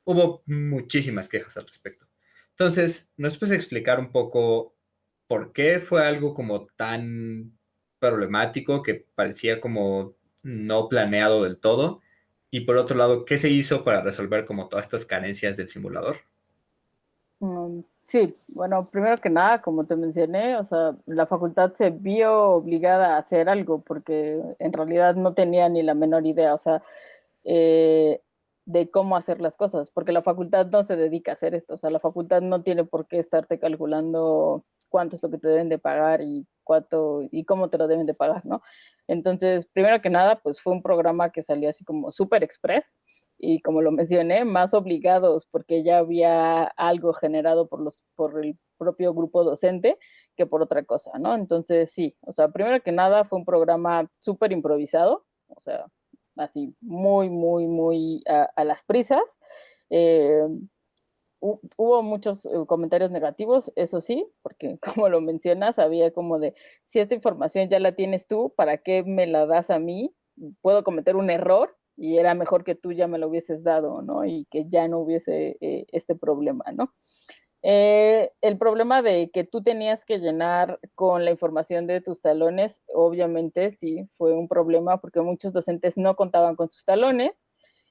Hubo muchísimas quejas al respecto. Entonces, ¿nos puedes explicar un poco por qué fue algo como tan problemático que parecía como no planeado del todo? Y por otro lado, ¿qué se hizo para resolver como todas estas carencias del simulador? Sí, bueno, primero que nada, como te mencioné, o sea, la facultad se vio obligada a hacer algo porque en realidad no tenía ni la menor idea, o sea, eh, de cómo hacer las cosas, porque la facultad no se dedica a hacer esto, o sea, la facultad no tiene por qué estarte calculando cuánto es lo que te deben de pagar y cuánto y cómo te lo deben de pagar, ¿no? Entonces, primero que nada, pues fue un programa que salió así como súper express y como lo mencioné, más obligados porque ya había algo generado por el propio grupo docente que por otra cosa, ¿no? Entonces, sí, o sea, primero que nada fue un programa súper improvisado, o sea, así muy, muy, muy a las prisas. Eh, hubo muchos comentarios negativos, eso sí, porque como lo mencionas, había como de, si esta información ya la tienes tú, ¿para qué me la das a mí? Puedo cometer un error y era mejor que tú ya me lo hubieses dado, ¿no? Y que ya no hubiese este problema, ¿no? El problema de que tú tenías que llenar con la información de tus talones, obviamente sí, fue un problema porque muchos docentes no contaban con sus talones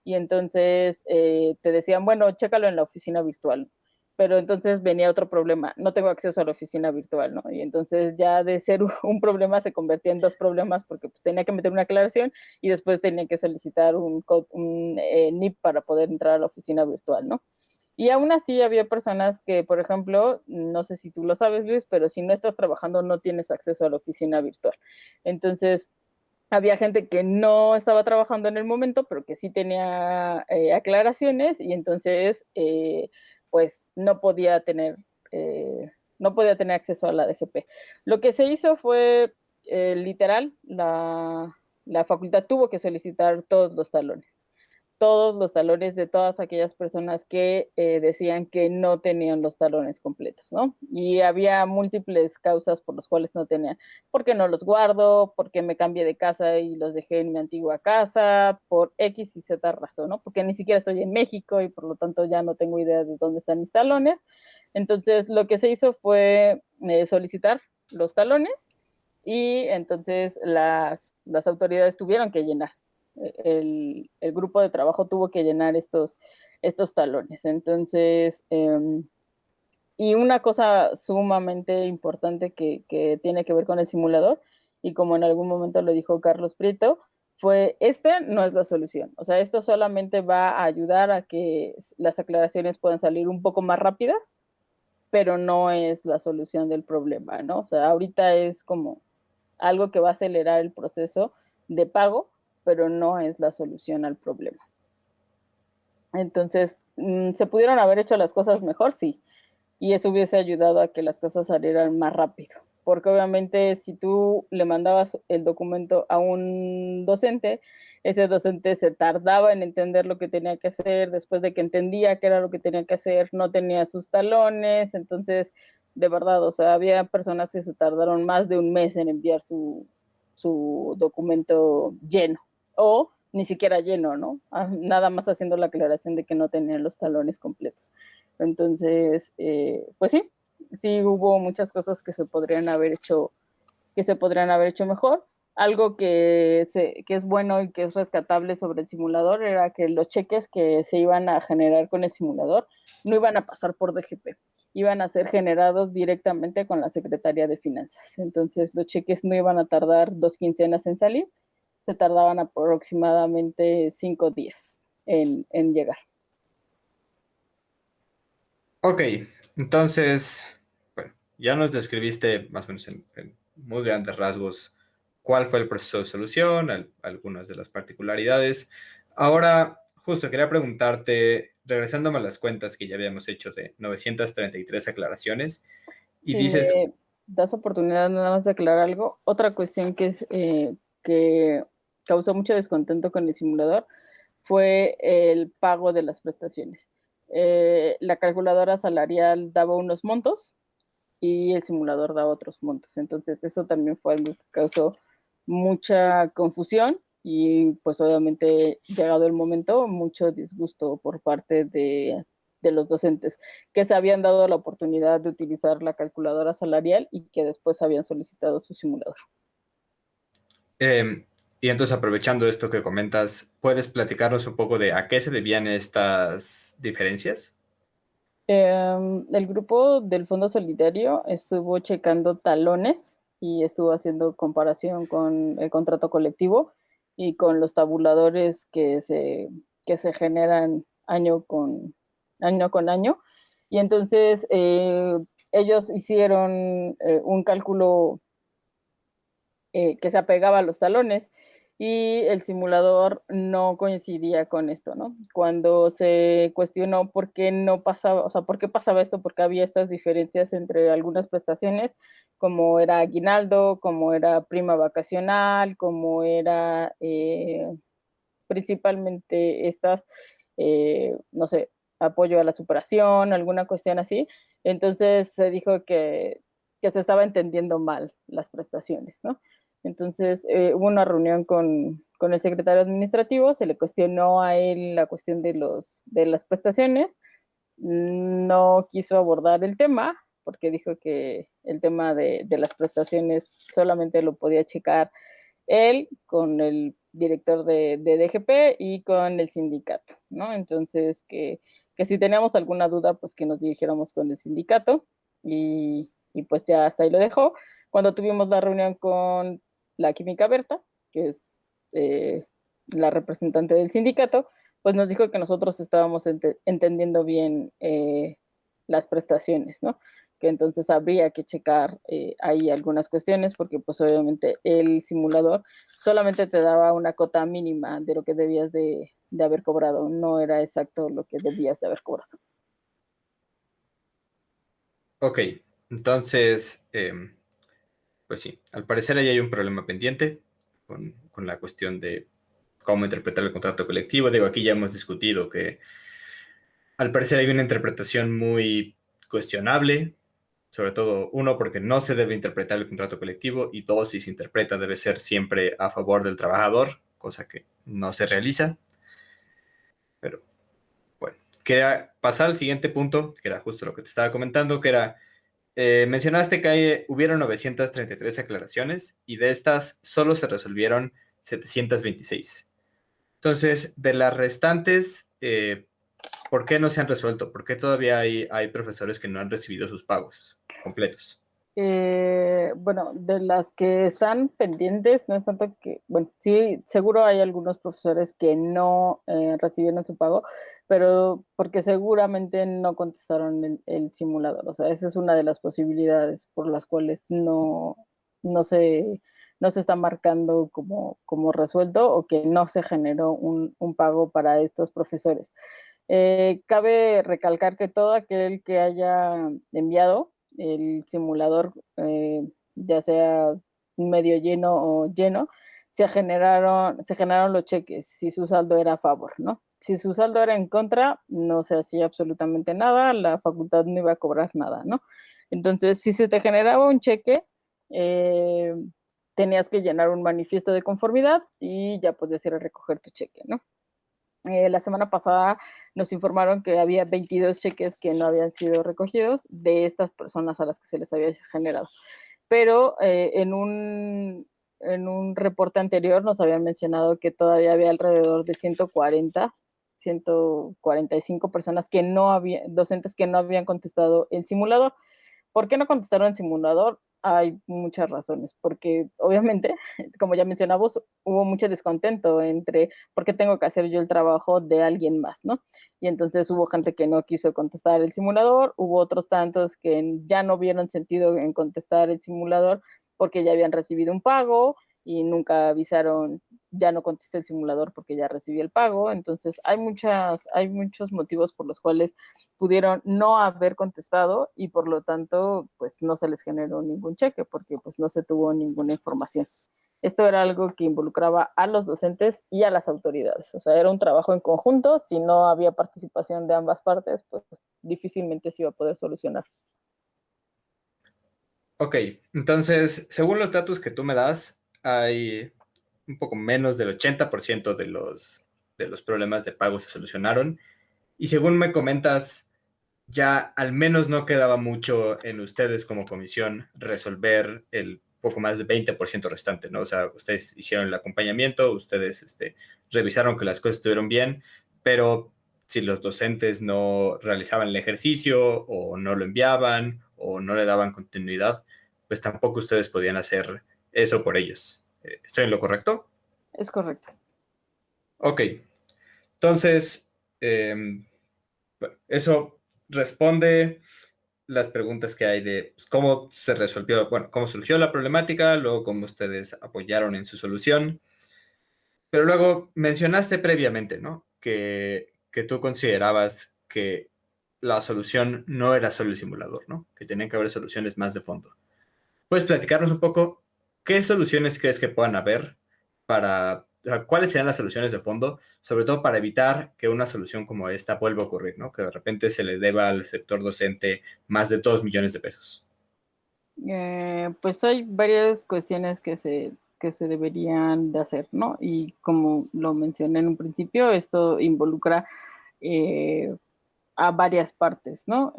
y entonces te decían, bueno, chécalo en la oficina virtual. Pero entonces venía otro problema, no tengo acceso a la oficina virtual, ¿no? Y entonces ya de ser un problema se convertía en dos problemas porque pues, tenía que meter una aclaración y después tenía que solicitar un NIP para poder entrar a la oficina virtual, ¿no? Y aún así había personas que, por ejemplo, no sé si tú lo sabes, Luis, pero si no estás trabajando no tienes acceso a la oficina virtual. Entonces, había gente que no estaba trabajando en el momento, pero que sí tenía aclaraciones y entonces, pues, no podía tener acceso a la DGP. Lo que se hizo fue, literal, la facultad tuvo que solicitar todos los talones de todas aquellas personas que decían que no tenían los talones completos, ¿no? Y había múltiples causas por las cuales no tenían. ¿Por qué no los guardo? ¿Por qué me cambié de casa y los dejé en mi antigua casa? Por X y Z razón, ¿no? Porque ni siquiera estoy en México y por lo tanto ya no tengo idea de dónde están mis talones. Entonces, lo que se hizo fue solicitar los talones y entonces las autoridades tuvieron que llenar el grupo de trabajo tuvo que llenar estos talones. Entonces, y una cosa sumamente importante que tiene que ver con el simulador, y como en algún momento lo dijo Carlos Prieto, fue, este no es la solución. O sea, esto solamente va a ayudar a que las aclaraciones puedan salir un poco más rápidas, pero no es la solución del problema, ¿no? O sea, ahorita es como algo que va a acelerar el proceso de pago, pero no es la solución al problema. Entonces, ¿se pudieron haber hecho las cosas mejor? Sí. Y eso hubiese ayudado a que las cosas salieran más rápido. Porque obviamente si tú le mandabas el documento a un docente, ese docente se tardaba en entender lo que tenía que hacer, después de que entendía qué era lo que tenía que hacer, no tenía sus talones, entonces, de verdad, o sea, había personas que se tardaron más de un mes en enviar su documento lleno, o ni siquiera lleno, ¿no? Nada más haciendo la aclaración de que no tenían los talones completos. Entonces, pues sí, sí hubo muchas cosas que se podrían haber hecho mejor. Algo que es bueno y que es rescatable sobre el simulador era que los cheques que se iban a generar con el simulador no iban a pasar por DGP, iban a ser generados directamente con la Secretaría de Finanzas. Entonces los cheques no iban a tardar 2 quincenas en salir, se tardaban aproximadamente 5 días en llegar. Ok, entonces, bueno, ya nos describiste más o menos en muy grandes rasgos cuál fue el proceso de solución, algunas de las particularidades. Ahora, justo quería preguntarte, regresándome a las cuentas que ya habíamos hecho de 933 aclaraciones, y Si dices, me das oportunidad nada más de aclarar algo, otra cuestión que causó mucho descontento con el simulador fue el pago de las prestaciones. La calculadora salarial daba unos montos y el simulador daba otros montos. Entonces eso también fue algo que causó mucha confusión y pues obviamente llegado el momento, mucho disgusto por parte de los docentes que se habían dado la oportunidad de utilizar la calculadora salarial y que después habían solicitado su simulador. y entonces aprovechando esto que comentas, ¿puedes platicarnos un poco de a qué se debían estas diferencias? El grupo del Fondo Solidario estuvo checando talones y estuvo haciendo comparación con el contrato colectivo y con los tabuladores que se generan año con año. Y entonces ellos hicieron un cálculo que se apegaba a los talones y el simulador no coincidía con esto, ¿no? Cuando se cuestionó por qué no pasaba, o sea, por qué pasaba esto, porque había estas diferencias entre algunas prestaciones, como era aguinaldo, como era prima vacacional, como era principalmente estas, no sé, apoyo a la superación, alguna cuestión así. Entonces se dijo que se estaba entendiendo mal las prestaciones, ¿no? Entonces hubo una reunión con el secretario administrativo, se le cuestionó a él la cuestión de las prestaciones, no quiso abordar el tema porque dijo que el tema de las prestaciones solamente lo podía checar él con el director de DGP y con el sindicato, ¿no? Entonces, que si teníamos alguna duda, pues que nos dirigiéramos con el sindicato y pues ya hasta ahí lo dejó. Cuando tuvimos la reunión con la Química Berta, que es la representante del sindicato, pues nos dijo que nosotros estábamos entendiendo bien las prestaciones, ¿no? Que entonces habría que checar ahí algunas cuestiones porque pues obviamente el simulador solamente te daba una cota mínima de lo que debías de haber cobrado, no era exacto lo que debías de haber cobrado. Ok, entonces, pues sí, al parecer ahí hay un problema pendiente con la cuestión de cómo interpretar el contrato colectivo. Digo, aquí ya hemos discutido que al parecer hay una interpretación muy cuestionable, sobre todo, uno, porque no se debe interpretar el contrato colectivo, y dos, si se interpreta debe ser siempre a favor del trabajador, cosa que no se realiza. Pero bueno, quería pasar al siguiente punto, que era justo lo que te estaba comentando, que era, mencionaste que hubieron 933 aclaraciones y de estas solo se resolvieron 726. Entonces, de las restantes, ¿por qué no se han resuelto? ¿Por qué todavía hay profesores que no han recibido sus pagos completos? Bueno, de las que están pendientes, no es tanto que, bueno, sí, seguro hay algunos profesores que no recibieron su pago, pero porque seguramente no contestaron el simulador. O sea, esa es una de las posibilidades por las cuales no se, no se está marcando como resuelto o que no se generó un pago para estos profesores. Cabe recalcar que todo aquel que haya enviado el simulador, ya sea medio lleno o lleno, se generaron los cheques si su saldo era a favor, ¿no? Si su saldo era en contra, no se hacía absolutamente nada, la facultad no iba a cobrar nada, ¿no? Entonces, si se te generaba un cheque, eh, tenías que llenar un manifiesto de conformidad y ya podías ir a recoger tu cheque, ¿no? La semana pasada nos informaron que había 22 cheques que no habían sido recogidos de estas personas a las que se les había generado. Pero en un reporte anterior nos habían mencionado que todavía había alrededor de 145 personas que no habían, docentes que no habían contestado el simulador. ¿Por qué no contestaron el simulador? Hay muchas razones, porque obviamente, como ya mencionamos, hubo mucho descontento entre por qué tengo que hacer yo el trabajo de alguien más, ¿no? Y entonces hubo gente que no quiso contestar el simulador, hubo otros tantos que ya no vieron sentido en contestar el simulador porque ya habían recibido un pago y nunca avisaron, ya no contesté el simulador porque ya recibí el pago. Entonces hay muchos motivos por los cuales pudieron no haber contestado y por lo tanto pues no se les generó ningún cheque porque pues no se tuvo ninguna información. Esto era algo que involucraba a los docentes y a las autoridades. O sea, era un trabajo en conjunto. Si no había participación de ambas partes, pues difícilmente se iba a poder solucionar. Ok, entonces, según los datos que tú me das, hay un poco menos del 80% de los problemas de pago se solucionaron. Y según me comentas, ya al menos no quedaba mucho en ustedes como comisión resolver el poco más de 20% restante, ¿no? O sea, ustedes hicieron el acompañamiento, ustedes revisaron que las cosas estuvieron bien, pero si los docentes no realizaban el ejercicio o no lo enviaban o no le daban continuidad, pues tampoco ustedes podían hacer eso por ellos. ¿Estoy en lo correcto? Es correcto. Ok, entonces, bueno, eso responde las preguntas que hay de pues, cómo se resolvió, bueno, cómo surgió la problemática, luego cómo ustedes apoyaron en su solución. Pero luego mencionaste previamente, ¿no? Que tú considerabas que la solución no era solo el simulador, ¿no? Que tenían que haber soluciones más de fondo. ¿Puedes platicarnos un poco qué soluciones crees que puedan haber para, o sea, cuáles serían las soluciones de fondo, sobre todo para evitar que una solución como esta vuelva a ocurrir, ¿no? Que de repente se le deba al sector docente más de 2 millones de pesos. Pues hay varias cuestiones que se deberían de hacer, ¿no? Y como lo mencioné en un principio, esto involucra a varias partes, ¿no?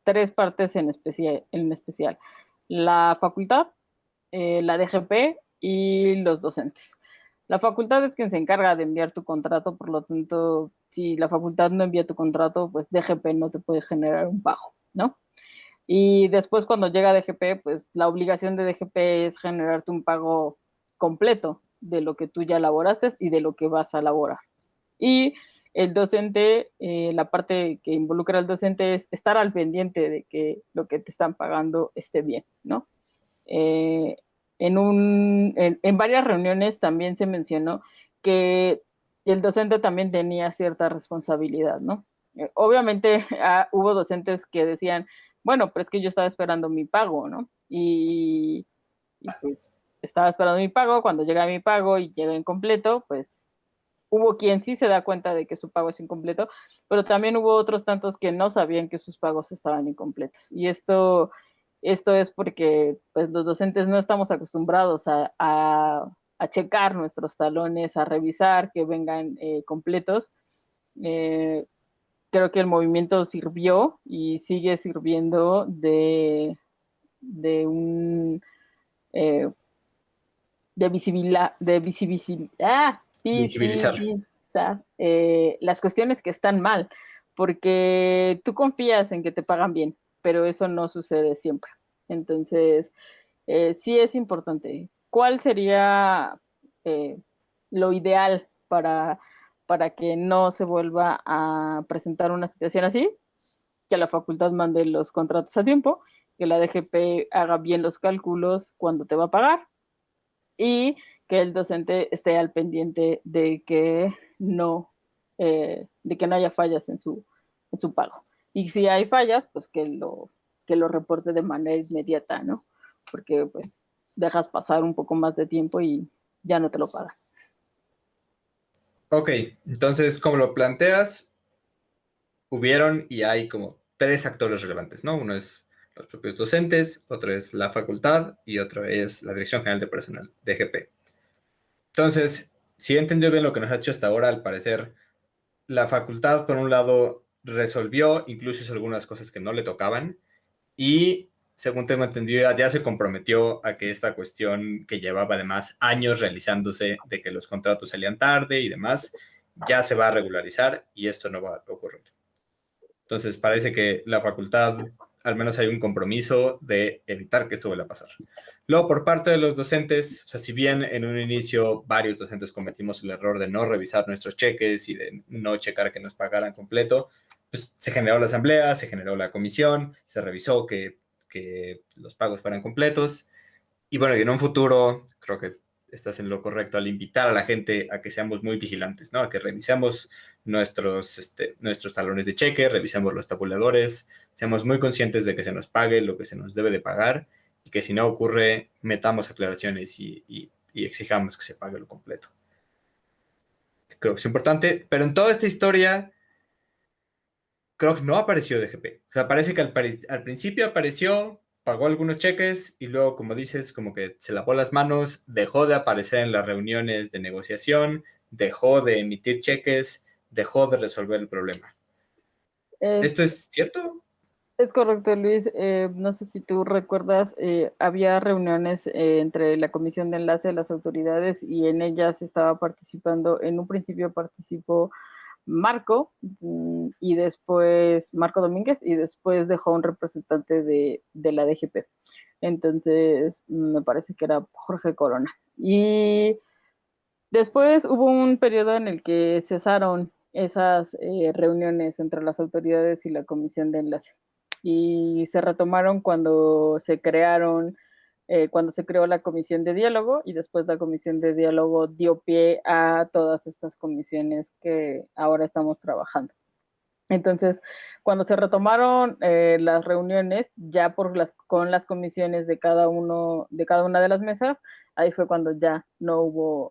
Tres partes en especial. La facultad, la DGP y los docentes. La facultad es quien se encarga de enviar tu contrato, por lo tanto, si la facultad no envía tu contrato, pues DGP no te puede generar un pago, ¿no? Y después cuando llega DGP, pues la obligación de DGP es generarte un pago completo de lo que tú ya elaboraste y de lo que vas a elaborar. Y el docente, la parte que involucra al docente es estar al pendiente de que lo que te están pagando esté bien, ¿no? Eh, en varias reuniones también se mencionó que el docente también tenía cierta responsabilidad, ¿no? Obviamente hubo docentes que decían, bueno, pero es que yo estaba esperando mi pago, ¿no? Y pues estaba esperando mi pago, cuando llega mi pago y llega incompleto, pues hubo quien sí se da cuenta de que su pago es incompleto, pero también hubo otros tantos que no sabían que sus pagos estaban incompletos. Y esto es porque pues, los docentes no estamos acostumbrados a checar nuestros talones, a revisar que vengan completos. Eh, Creo que el movimiento sirvió y sigue sirviendo de un eh, Visibilizar. visibilizar las cuestiones que están mal, porque tú confías en que te pagan bien, pero eso no sucede siempre. Entonces, sí es importante. ¿Cuál sería lo ideal para que no se vuelva a presentar una situación así? Que la facultad mande los contratos a tiempo, que la DGP haga bien los cálculos cuando te va a pagar y que el docente esté al pendiente de que no haya fallas en su pago. Y si hay fallas, pues que lo reporte de manera inmediata, ¿no? Porque pues dejas pasar un poco más de tiempo y ya no te lo pagan. Ok, entonces, como lo planteas, hubieron y hay como tres actores relevantes, ¿no? Uno es los propios docentes, otro es la facultad y otro es la Dirección General de Personal, DGP. Entonces, si he entendido bien lo que nos ha hecho hasta ahora, al parecer, la facultad, por un lado, resolvió, incluso hizo algunas cosas que no le tocaban, y según tengo entendido, ya se comprometió a que esta cuestión que llevaba además años realizándose, de que los contratos salían tarde y demás, ya se va a regularizar y esto no va a ocurrir. Entonces parece que la facultad, al menos hay un compromiso de evitar que esto vuelva a pasar. Luego, por parte de los docentes, o sea, si bien en un inicio varios docentes cometimos el error de no revisar nuestros cheques y de no checar que nos pagaran completo, pues se generó la asamblea, se generó la comisión, se revisó que los pagos fueran completos. Y bueno, y en un futuro, creo que estás en lo correcto al invitar a la gente a que seamos muy vigilantes, ¿no? A que revisemos nuestros talones de cheque, revisemos los tabuladores, seamos muy conscientes de que se nos pague lo que se nos debe de pagar y que si no ocurre, metamos aclaraciones y exijamos que se pague lo completo. Creo que es importante, pero en toda esta historia creo que no apareció DGP. O sea, parece que al principio apareció, pagó algunos cheques y luego, como dices, como que se lavó las manos, dejó de aparecer en las reuniones de negociación, dejó de emitir cheques, dejó de resolver el problema. Es, ¿Esto es cierto? es correcto, Luis. No sé si tú recuerdas, había reuniones entre la Comisión de Enlace de las autoridades y en ellas estaba participando, en un principio participó Marco y después Marco Domínguez y después dejó un representante de la DGP. Entonces, me parece que era Jorge Corona. Y después hubo un periodo en el que cesaron esas reuniones entre las autoridades y la comisión de enlace. Y se retomaron cuando se creó la comisión de diálogo y después la comisión de diálogo dio pie a todas estas comisiones que ahora estamos trabajando. Entonces, cuando se retomaron las reuniones, ya con las comisiones de cada una de las mesas, ahí fue cuando ya no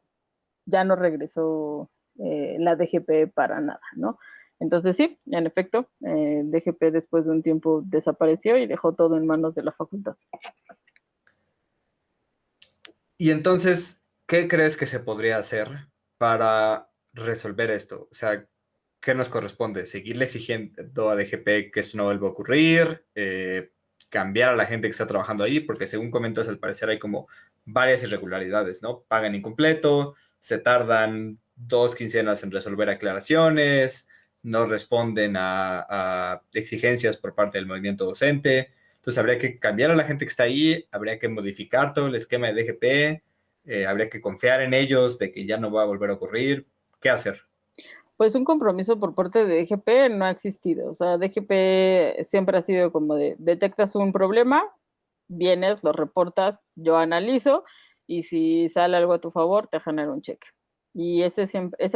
regresó la DGP para nada, ¿no? Entonces sí, en efecto, DGP después de un tiempo desapareció y dejó todo en manos de la facultad. Y entonces, ¿qué crees que se podría hacer para resolver esto? O sea, ¿qué nos corresponde? ¿Seguirle exigiendo a DGP que esto no vuelva a ocurrir? ¿Cambiar a la gente que está trabajando ahí? Porque según comentas, al parecer hay como varias irregularidades, ¿no? Pagan incompleto, se tardan 2 quincenas en resolver aclaraciones, no responden a exigencias por parte del movimiento docente. Entonces habría que cambiar a la gente que está ahí, habría que modificar todo el esquema de DGP, habría que confiar en ellos de que ya no va a volver a ocurrir. ¿Qué hacer? Pues un compromiso por parte de DGP no ha existido. O sea, DGP siempre ha sido como de detectas un problema, vienes, lo reportas, yo analizo y si sale algo a tu favor, te genero un cheque. Y esa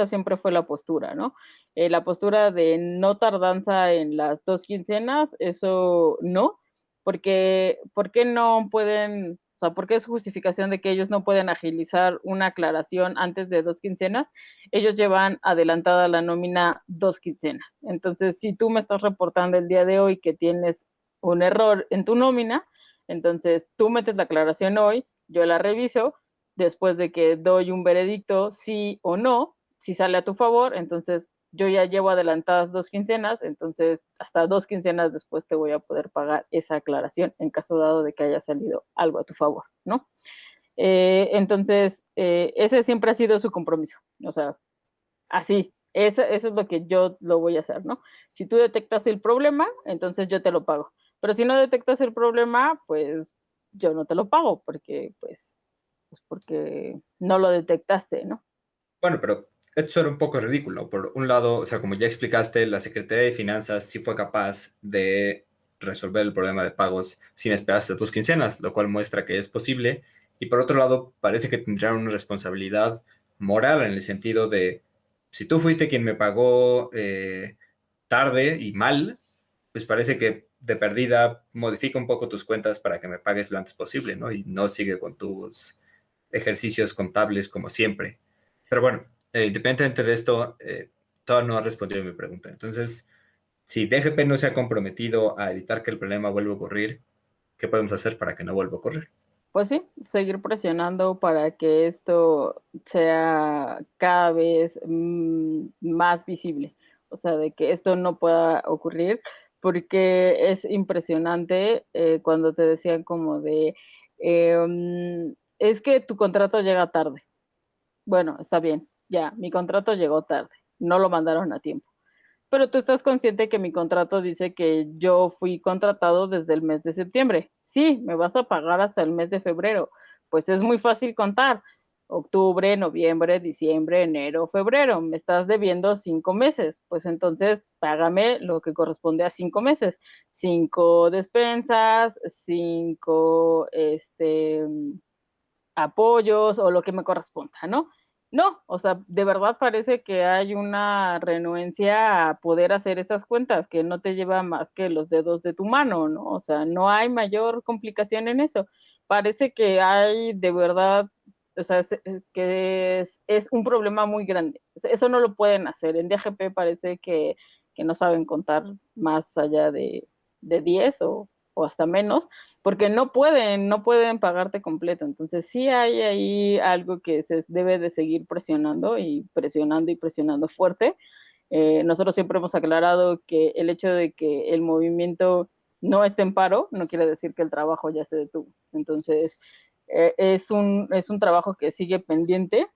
siempre fue la postura, ¿no? La postura de no tardanza en las 2 quincenas, eso no, porque ¿por qué no pueden, o sea, por qué es justificación de que ellos no pueden agilizar una aclaración antes de 2 quincenas? Ellos llevan adelantada la nómina 2 quincenas. Entonces, si tú me estás reportando el día de hoy que tienes un error en tu nómina, entonces tú metes la aclaración hoy, yo la reviso, después de que doy un veredicto sí o no, si sale a tu favor, entonces yo ya llevo adelantadas 2 quincenas, entonces hasta 2 quincenas después te voy a poder pagar esa aclaración en caso dado de que haya salido algo a tu favor, ¿no? Entonces, ese siempre ha sido su compromiso, o sea, así, eso es lo que yo lo voy a hacer, ¿no? Si tú detectas el problema, entonces yo te lo pago, pero si no detectas el problema, pues yo no te lo pago, porque no lo detectaste, ¿no? Bueno, pero esto era un poco ridículo. Por un lado, o sea, como ya explicaste, la Secretaría de Finanzas sí fue capaz de resolver el problema de pagos sin esperar hasta 2 quincenas, lo cual muestra que es posible. Y por otro lado, parece que tendrían una responsabilidad moral en el sentido de, si tú fuiste quien me pagó tarde y mal, pues parece que de perdida modifica un poco tus cuentas para que me pagues lo antes posible, ¿no? Y no sigue con tus ejercicios contables como siempre. Pero bueno, independientemente de esto, todavía no ha respondido mi pregunta. Entonces, si DGP no se ha comprometido a evitar que el problema vuelva a ocurrir, ¿qué podemos hacer para que no vuelva a ocurrir? Pues sí, seguir presionando para que esto sea cada vez más visible, o sea, de que esto no pueda ocurrir, porque es impresionante cuando te decían como de, es que tu contrato llega tarde. Bueno, está bien, ya, mi contrato llegó tarde, no lo mandaron a tiempo. Pero tú estás consciente que mi contrato dice que yo fui contratado desde el mes de septiembre. Sí, me vas a pagar hasta el mes de febrero. Pues es muy fácil contar. Octubre, noviembre, diciembre, enero, febrero. Me estás debiendo 5 meses. Pues entonces págame lo que corresponde a 5 meses. 5 despensas, 5 apoyos o lo que me corresponda, ¿no? No, o sea, de verdad parece que hay una renuencia a poder hacer esas cuentas que no te lleva más que los dedos de tu mano, ¿no? O sea, no hay mayor complicación en eso. Parece que hay de verdad, o sea, que es un problema muy grande. Eso no lo pueden hacer. En DGP parece que no saben contar más allá de 10 o hasta menos porque no pueden pagarte completo. Entonces sí hay ahí algo que se debe de seguir presionando y presionando y presionando fuerte. Nosotros siempre hemos aclarado que el hecho de que el movimiento no esté en paro no quiere decir que el trabajo ya se detuvo. Entonces es un trabajo que sigue pendiente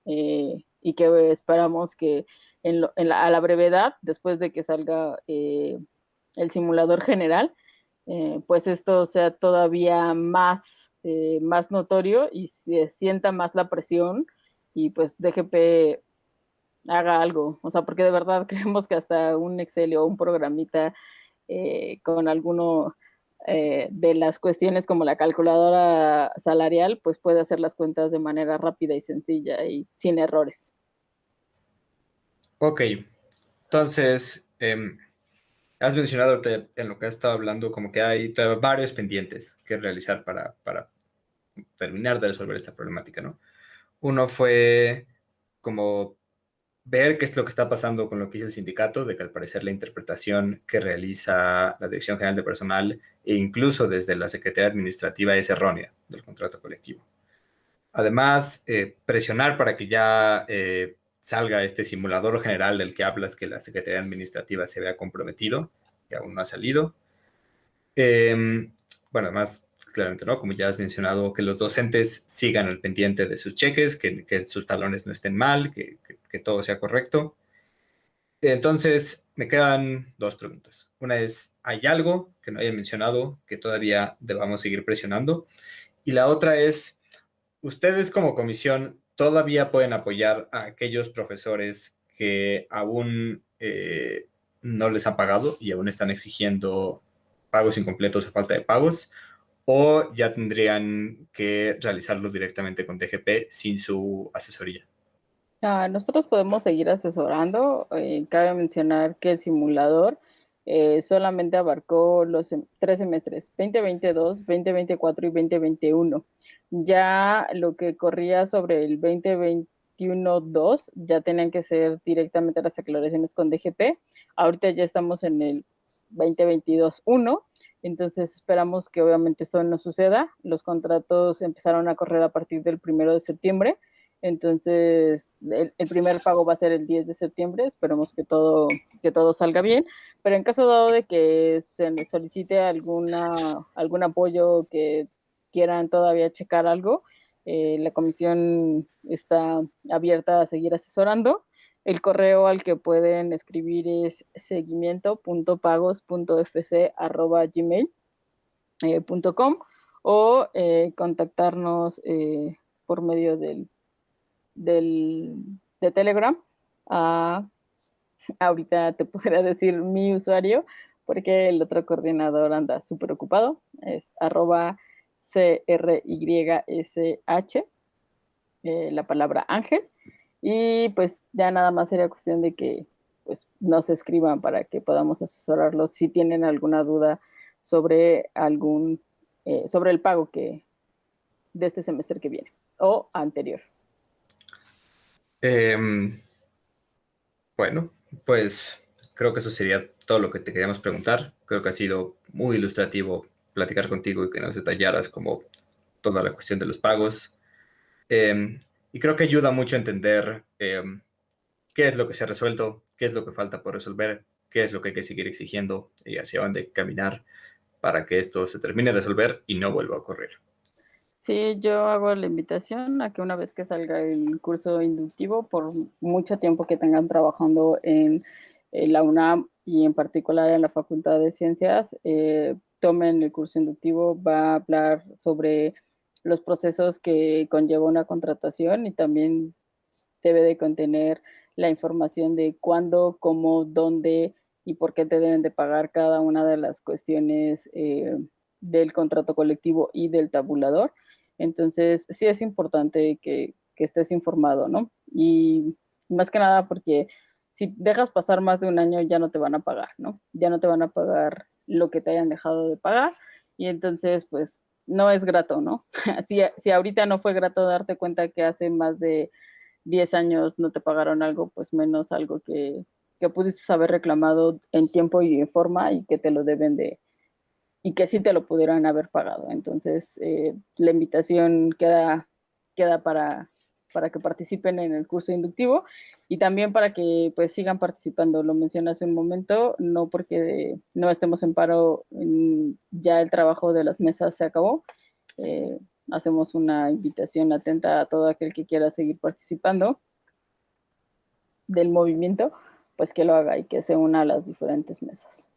y que esperamos que a la brevedad, después de que salga el simulador general, pues esto sea todavía más notorio y se sienta más la presión y pues DGP haga algo, o sea, porque de verdad creemos que hasta un Excel o un programita con alguno de las cuestiones como la calculadora salarial, pues puede hacer las cuentas de manera rápida y sencilla y sin errores. Ok, entonces, has mencionado en lo que has estado hablando como que hay varios pendientes que realizar para terminar de resolver esta problemática, ¿no? Uno fue como ver qué es lo que está pasando con lo que dice el sindicato, de que al parecer la interpretación que realiza la Dirección General de Personal e incluso desde la Secretaría Administrativa es errónea del contrato colectivo. Además, presionar para que ya salga este simulador general del que hablas, que la Secretaría Administrativa se vea comprometido, que aún no ha salido. Bueno, además, claramente, ¿no? Como ya has mencionado, que los docentes sigan al pendiente de sus cheques, que sus talones no estén mal, que todo sea correcto. Entonces, me quedan dos preguntas. Una es, ¿hay algo que no haya mencionado que todavía debamos seguir presionando? Y la otra es, ¿ustedes como comisión todavía pueden apoyar a aquellos profesores que aún no les han pagado y aún están exigiendo pagos incompletos o falta de pagos? ¿O ya tendrían que realizarlo directamente con DGP sin su asesoría? Nosotros podemos seguir asesorando. Cabe mencionar que el simulador solamente abarcó los 3 semestres, 2022, 2024 y 2021. Ya lo que corría sobre el 2021-2 ya tenían que ser directamente las aclaraciones con DGP. Ahorita ya estamos en el 2022-1. Entonces esperamos que obviamente esto no suceda. Los contratos empezaron a correr a partir del 1 de septiembre. Entonces, el primer pago va a ser el 10 de septiembre. Esperemos que todo salga bien. Pero en caso dado de que se les solicite algún apoyo, que quieran todavía checar algo, la comisión está abierta a seguir asesorando. El correo al que pueden escribir es seguimiento.pagos.fc@gmail.com o contactarnos por medio de Telegram. Ah, ahorita te podría decir mi usuario porque el otro coordinador anda súper ocupado. Es @CRYSH, la palabra Ángel. Y pues ya nada más sería cuestión de que pues nos escriban para que podamos asesorarlos si tienen alguna duda sobre sobre el pago de este semestre que viene o anterior. Bueno, pues creo que eso sería todo lo que te queríamos preguntar. Creo que ha sido muy ilustrativo platicar contigo y que nos detallaras como toda la cuestión de los pagos. Y creo que ayuda mucho a entender qué es lo que se ha resuelto, qué es lo que falta por resolver, qué es lo que hay que seguir exigiendo y hacia dónde caminar para que esto se termine de resolver y no vuelva a ocurrir. Sí, yo hago la invitación a que una vez que salga el curso inductivo, por mucho tiempo que tengan trabajando en la UNAM y en particular en la Facultad de Ciencias, tomen el curso inductivo. Va a hablar sobre los procesos que conlleva una contratación y también debe de contener la información de cuándo, cómo, dónde y por qué te deben de pagar cada una de las cuestiones del contrato colectivo y del tabulador. Entonces, sí es importante que estés informado, ¿no? Y más que nada porque si dejas pasar más de un año ya no te van a pagar, ¿no? Ya no te van a pagar lo que te hayan dejado de pagar y entonces, pues, no es grato, ¿no? Si ahorita no fue grato darte cuenta que hace más de 10 años no te pagaron algo, pues menos algo que pudiste haber reclamado en tiempo y en forma y que te lo deben de, y que sí te lo pudieran haber pagado. Entonces, la invitación queda para que participen en el curso inductivo y también para que pues sigan participando. Lo mencioné hace un momento, no porque no estemos en paro, ya el trabajo de las mesas se acabó. Hacemos una invitación atenta a todo aquel que quiera seguir participando del movimiento, pues que lo haga y que se una a las diferentes mesas.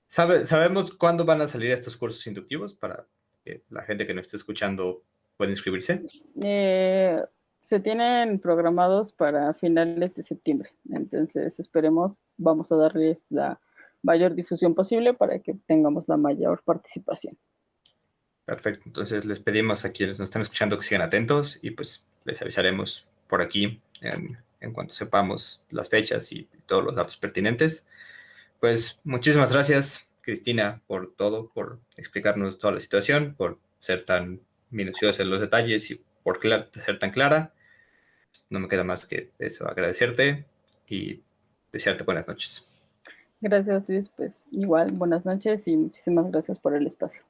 ¿Sabemos cuándo van a salir estos cursos inductivos para que la gente que nos esté escuchando pueda inscribirse? Se tienen programados para finales de septiembre, entonces esperemos, vamos a darles la mayor difusión posible para que tengamos la mayor participación. Perfecto, entonces les pedimos a quienes nos están escuchando que sigan atentos y pues les avisaremos por aquí en cuanto sepamos las fechas y todos los datos pertinentes. Pues muchísimas gracias, Cristina, por todo, por explicarnos toda la situación, por ser tan minuciosa en los detalles y por ser tan clara. No me queda más que eso, agradecerte y desearte buenas noches. Gracias, Luis. Pues igual, buenas noches y muchísimas gracias por el espacio.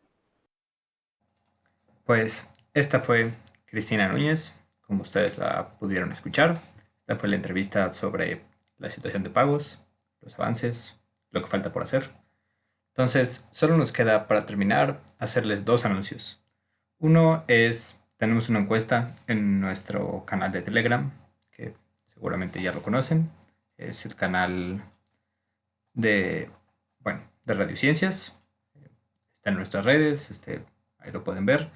Pues esta fue Cristina Núñez, como ustedes la pudieron escuchar. Esta fue la entrevista sobre la situación de pagos, los avances, lo que falta por hacer. Entonces, solo nos queda para terminar hacerles dos anuncios. Uno es, tenemos una encuesta en nuestro canal de Telegram, que seguramente ya lo conocen. Es el canal de Radiociencias. Está en nuestras redes, ahí lo pueden ver.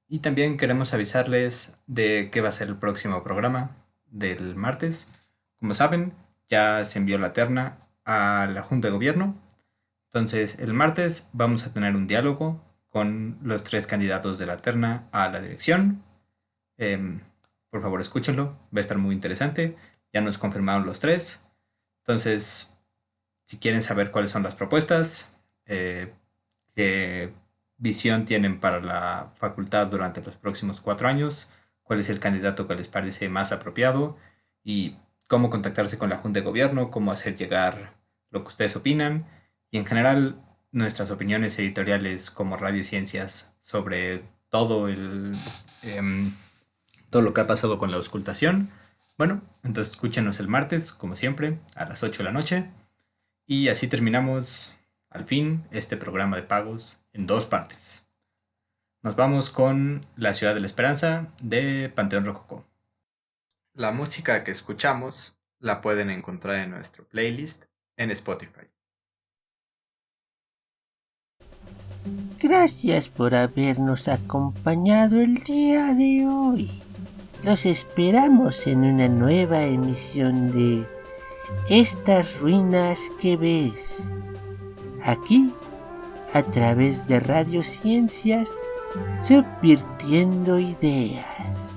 Y también queremos avisarles de qué va a ser el próximo programa del martes. Como saben, ya se envió la terna a la Junta de Gobierno. Entonces, el martes vamos a tener un diálogo con los 3 candidatos de la terna a la dirección. Por favor, escúchenlo. Va a estar muy interesante. Ya nos confirmaron los 3. Entonces, si quieren saber cuáles son las propuestas, qué visión tienen para la facultad durante los próximos 4 años, cuál es el candidato que les parece más apropiado y cómo contactarse con la Junta de Gobierno, cómo hacer llegar lo que ustedes opinan y en general nuestras opiniones editoriales como Radiociencias sobre todo todo lo que ha pasado con la auscultación. Bueno, entonces escúchenos el martes, como siempre, a las 8 de la noche y así terminamos al fin este programa de pagos en 2 partes. Nos vamos con La Ciudad de la Esperanza de Panteón Rococó. La música que escuchamos la pueden encontrar en nuestro playlist en Spotify. Gracias por habernos acompañado el día de hoy. Los esperamos en una nueva emisión de Estas ruinas que ves. Aquí, a través de Radiociencias, subvirtiendo ideas.